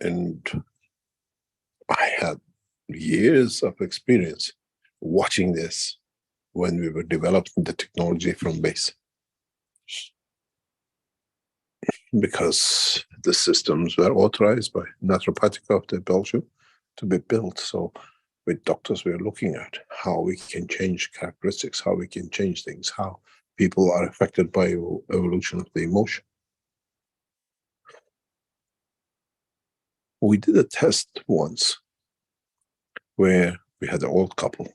And I had years of experience watching this when we were developing the technology from base. Because the systems were authorized by Naturopathic of the Belgium to be built. So with doctors, we're looking at how we can change characteristics, how we can change things, how people are affected by evolution of the emotion. We did a test once where we had an old couple.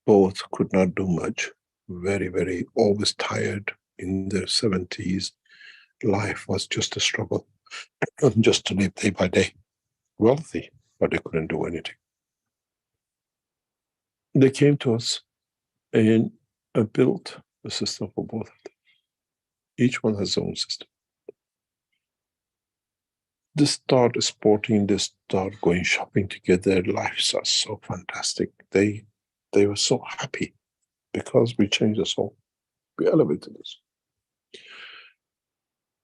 Both could not do much, very, very, always tired, in their 70s. Life was just a struggle, just to live day by day. Wealthy, but they couldn't do anything. They came to us and I built a system for both of them. Each one has their own system. They start sporting, they start going shopping together. Lives are so fantastic. They were so happy because we changed the soul. We elevated this.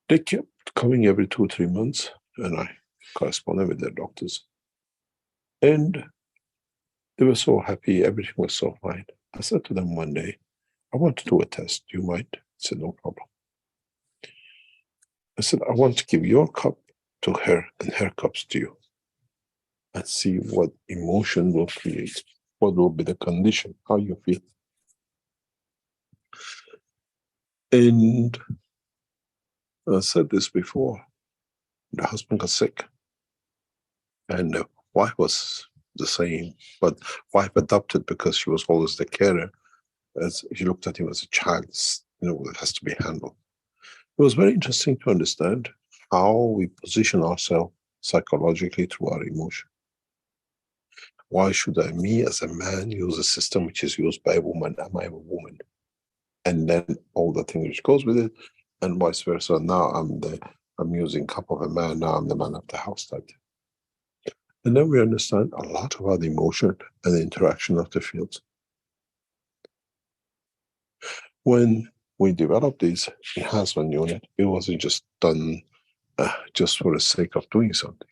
They kept coming every 2 or 3 months, and I corresponded with their doctors. And they were so happy, everything was so fine. I said to them one day, I want to do a test. Do you mind? I said, no problem. I said, I want to give your cup to her and her cups to you and see what emotion will create, what will be the condition, how you feel. And I said this before, the husband got sick and the wife was the same, but wife adopted because she was always the carer. As she looked at him as a child, it has to be handled. It was very interesting to understand how we position ourselves psychologically through our emotion. Why should me as a man use a system which is used by a woman? Am I a woman? And then all the things which goes with it, and vice versa. Now I'm using cup of a man, now I'm the man of the house type. And then we understand a lot about the emotion and the interaction of the fields. When we developed this enhancement unit, it wasn't just done just for the sake of doing something.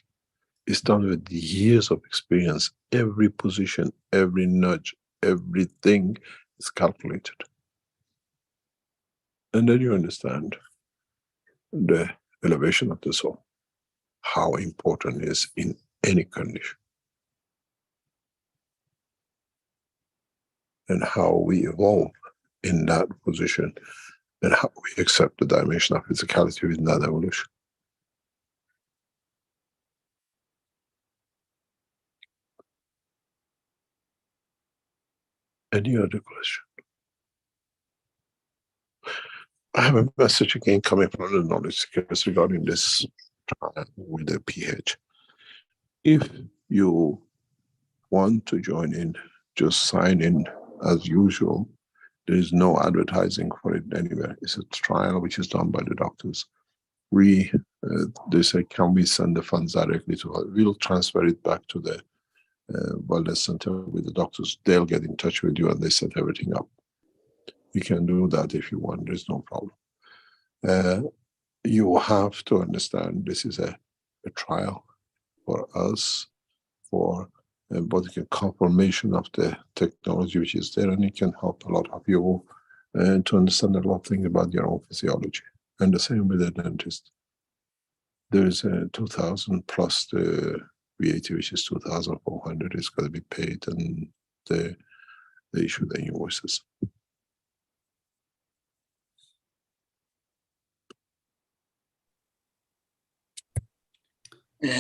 It's done with years of experience. Every position, every nudge, everything is calculated. And then you understand the elevation of the soul, how important it is in any condition. And how we evolve in that position, and how we accept the dimension of physicality within that evolution. Any other question? I have a message again coming from the knowledge seekers regarding this trial with the PH. If you want to join in, just sign in as usual. There is no advertising for it anywhere. It's a trial which is done by the doctors. They say, can we send the funds directly to her? We'll transfer it back to the wellness center with the doctors. They'll get in touch with you and they set everything up. You can do that if you want, there's no problem. You have to understand this is a trial for us, for both the confirmation of the technology which is there, and it can help a lot of you to understand a lot of things about your own physiology. And the same with the dentist. There is 2,000 plus the VAT, which is 2,400, is going to be paid, and they issue the invoices.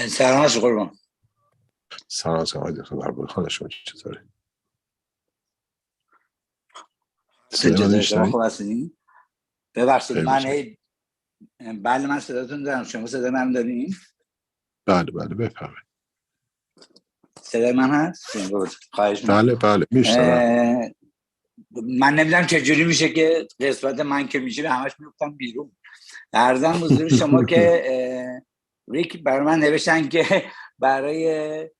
سلام از قربان. سلام آقای دکتر درباره خانه شما چطوره؟ شما خوب هستین؟ ببخشید من بله من صداتون دارم. شما صدای من دارین؟ بله بفرمایید. صدای من هست؟ خواهش می‌کنم. بله میشنوم. من نمیدونم چجوری میشه که قسمت من که میشه همش میفتم بیرون. عرضم حضور شما که ریک برای من نوشتن که برای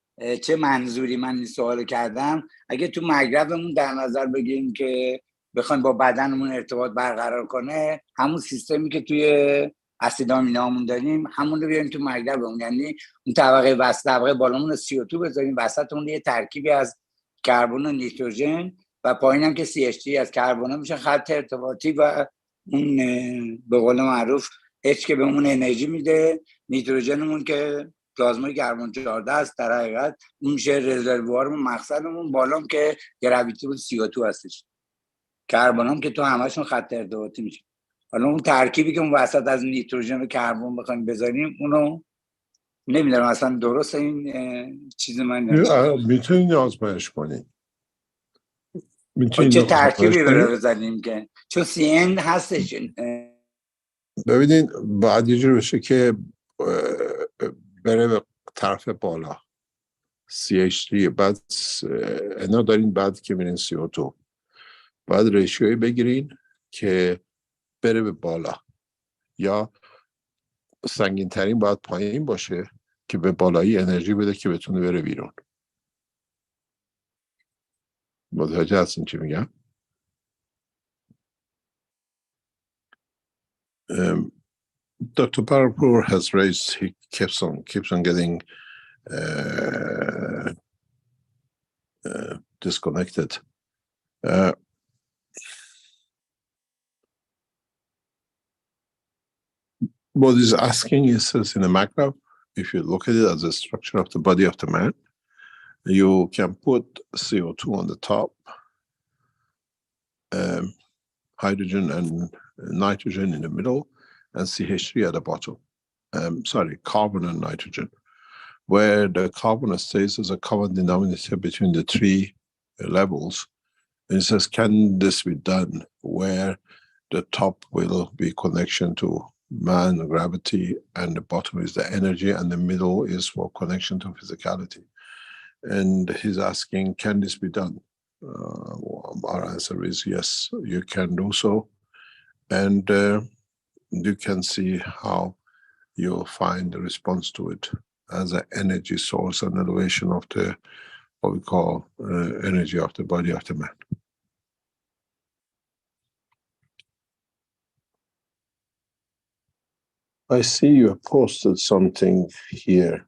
چه منظوری من این سوالو کردم. اگه تو مگرفمون در نظر بگیریم که بخوایم با بدنمون ارتباط برقرار کنه، همون سیستمی که توی اسید آمینامون داریم همون رو بیاریم تو مگلبمون، یعنی اون طبقه وسط، طبقه بالامون رو CO2 بذاریم، وسط اون یه ترکیبی از کربن و نیتروژن و پایین هم که CHT از کربن میشه خط ارتباطی و اون به قول معروف H که بهمون انرژی میده، نیتروژنمون که پلازمای گرمون جارده است در حقیقت اون میشه رزروارمون، مقصدمون، بالام که گراویتی بود CO2 هستش، کربنام که تو همشون خط ارتباطی میشه. حالا اون ترکیبی که اون وسط از نیتروژن و کربن بخوایم بذاریم اونو نمیدونم اصلا درسته این چیز من میتونید آزمایش کنید. چه ترکیبی بذاریم که چون CN هستش. ببینید باید یه جور بشه که بره به طرف بالا CH3 بعد اینا دارین، بعد که میرین CO2 بعد ریشیوی بگیرین که بره به بالا، یا سنگین ترین باید پایین باشه که به بالایی انرژی بده که بتونه بره بیرون. متوجه هستین چی میگم؟ Dr. Parapur has raised, he keeps on getting disconnected. What he's asking is, says in the macro, if you look at it as a structure of the body of the man, you can put CO2 on the top, hydrogen and nitrogen in the middle, and CH3 at the bottom. Sorry, carbon and nitrogen, where the carbon stays as a common denominator between the three levels. And it says, can this be done where the top will be connection to man, gravity, and the bottom is the energy, and the middle is for connection to physicality? And he's asking, can this be done? Our answer is yes, you can do so. And you can see how you'll find the response to it as an energy source and elevation of the, what we call energy of the body of the man. I see you have posted something here.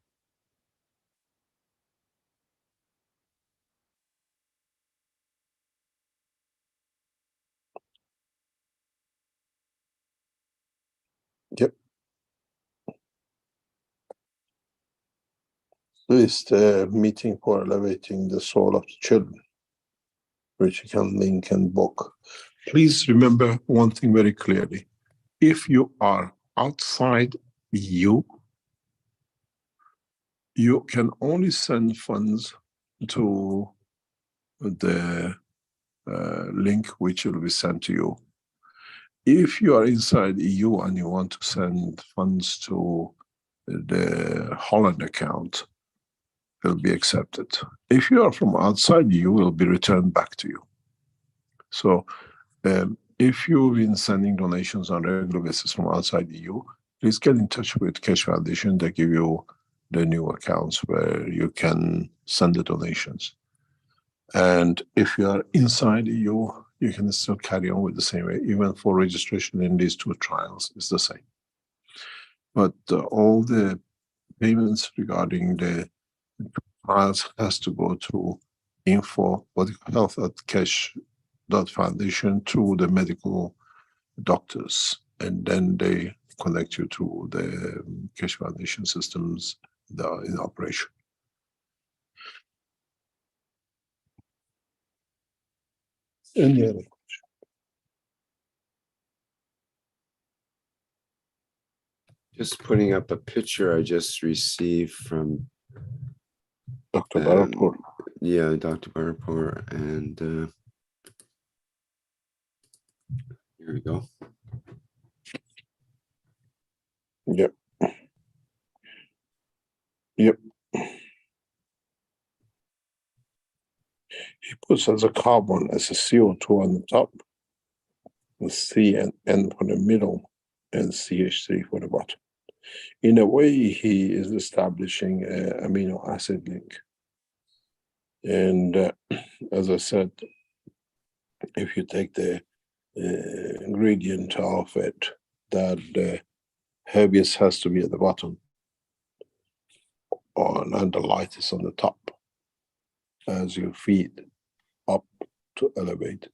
Yep. It's the meeting for elevating the soul of the children, which you can link and book. Please remember one thing very clearly. If you are outside EU, you can only send funds to the link which will be sent to you. If you are inside EU and you want to send funds to the Holland account, it will be accepted. If you are from outside EU, it will be returned back to you. So if you've been sending donations on a regular basis from outside EU, please get in touch with Keshe Foundation. They give you the new accounts where you can send the donations. And if you are inside EU, you can still carry on with the same way. Even for registration in these two trials, it's the same. But all the payments regarding the trials has to go through info.health@keshe.foundation through the medical doctors, and then they connect you to the Keshe Foundation systems that are in operation. Any other question? Just putting up a picture I just received from Dr. Parapur. Yeah, Dr. Parapur, and here we go. Yep. Yep. He puts as a carbon as a CO2 on the top, with C and N for the middle, and CH3 for the bottom. In a way, he is establishing an amino acid link. And as I said, if you take the ingredient of it, that heaviest has to be at the bottom, and the lightest on the top as you feed up to elevate.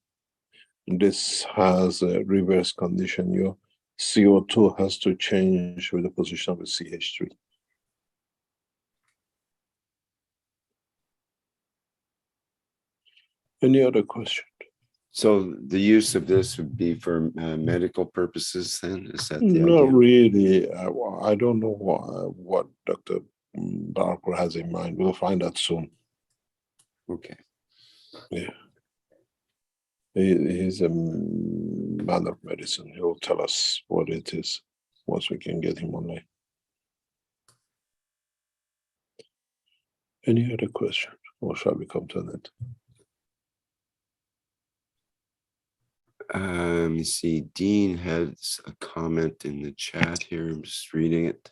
This has a reverse condition. Your CO2 has to change with the position of the CH3. Any other question? So the use of this would be for medical purposes then? Is that the Not idea? really. I don't know what Dr. Darker has in mind. We'll find out soon. Okay. Yeah. He's a man of medicine. He'll tell us what it is once we can get him online. Any other question? Or shall we come to that? Let me see. Dean has a comment in the chat here. I'm just reading it.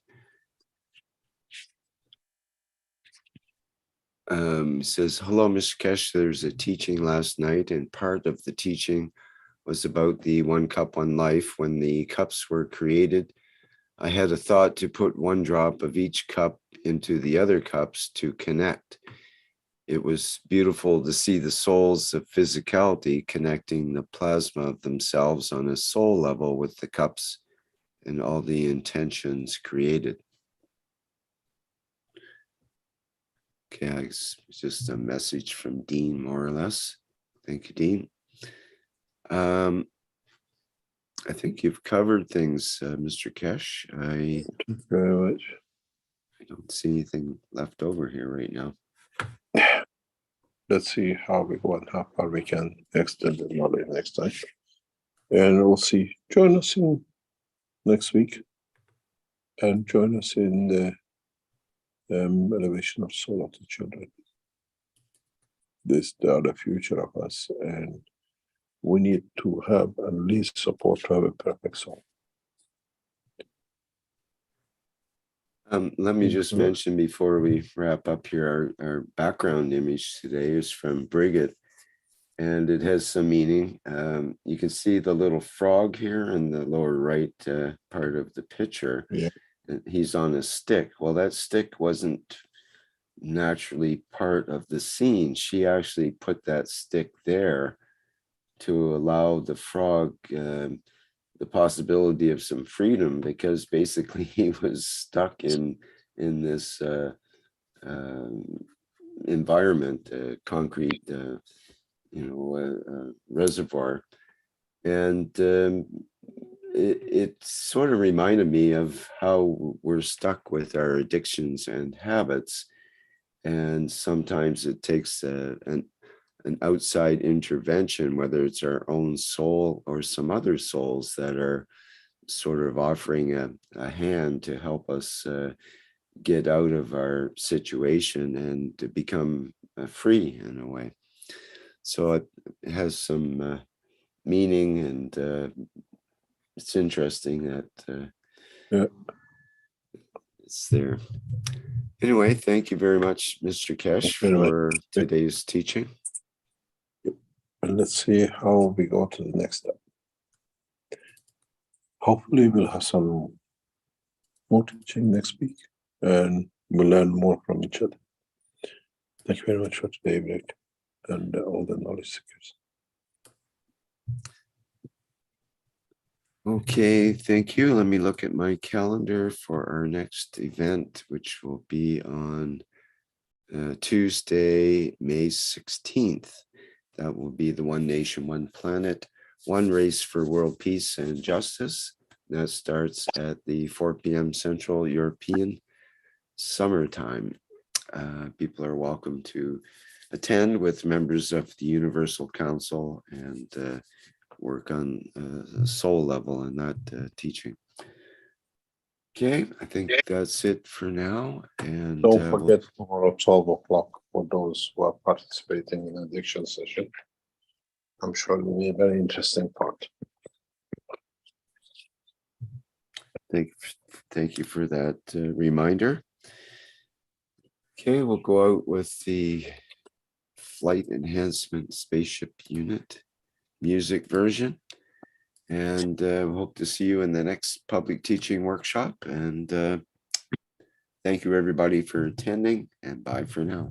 It says, hello, Mr. Keshe. There's a teaching last night, and part of the teaching was about the 1 cup, 1 life. When the cups were created, I had a thought to put 1 drop of each cup into the other cups to connect. It was beautiful to see the souls of physicality connecting the plasma of themselves on a soul level with the cups and all the intentions created. Okay, it's just a message from Dean, more or less. Thank you, Dean. I think you've covered things, Mr. Keshe. Thank you very much. I don't see anything left over here right now. Let's see how far we can extend the knowledge next time. And we'll see. Join us in next week. And join us in the elevation of soul of the children. They are the future of us, and we need to have at least support to have a perfect soul. Let me just mention before we wrap up here, our background image today is from Brigitte, and it has some meaning. You can see the little frog here in the lower right part of the picture. Yeah. He's on a stick. Well, that stick wasn't naturally part of the scene. She actually put that stick there to allow the frog the possibility of some freedom, because basically he was stuck in this environment, concrete, reservoir, and it sort of reminded me of how we're stuck with our addictions and habits, and sometimes it takes an outside intervention, whether it's our own soul or some other souls that are sort of offering a hand to help us get out of our situation and to become free in a way. So it has some meaning, and it's interesting that it's there. Anyway, thank you very much, Mr. Keshe, for today's teaching. And let's see how we go to the next step. Hopefully we'll have some more teaching next week, and we'll learn more from each other. Thank you very much for today, Rick, and all the knowledge seekers. Okay, thank you. Let me look at my calendar for our next event, which will be on Tuesday, May 16th. That will be the One Nation, One Planet, One Race for World Peace and Justice. That starts at the 4 p.m. Central European summertime. People are welcome to attend with members of the Universal Council and work on the soul level in that teaching. Okay, I think that's it for now. And don't forget tomorrow 12 o'clock for those who are participating in addiction session. I'm sure it will be a very interesting part. Thank you for that reminder. Okay, we'll go out with the Flight Enhancement Spaceship Unit music version. And hope to see you in the next public teaching workshop. And thank you everybody for attending, and bye for now.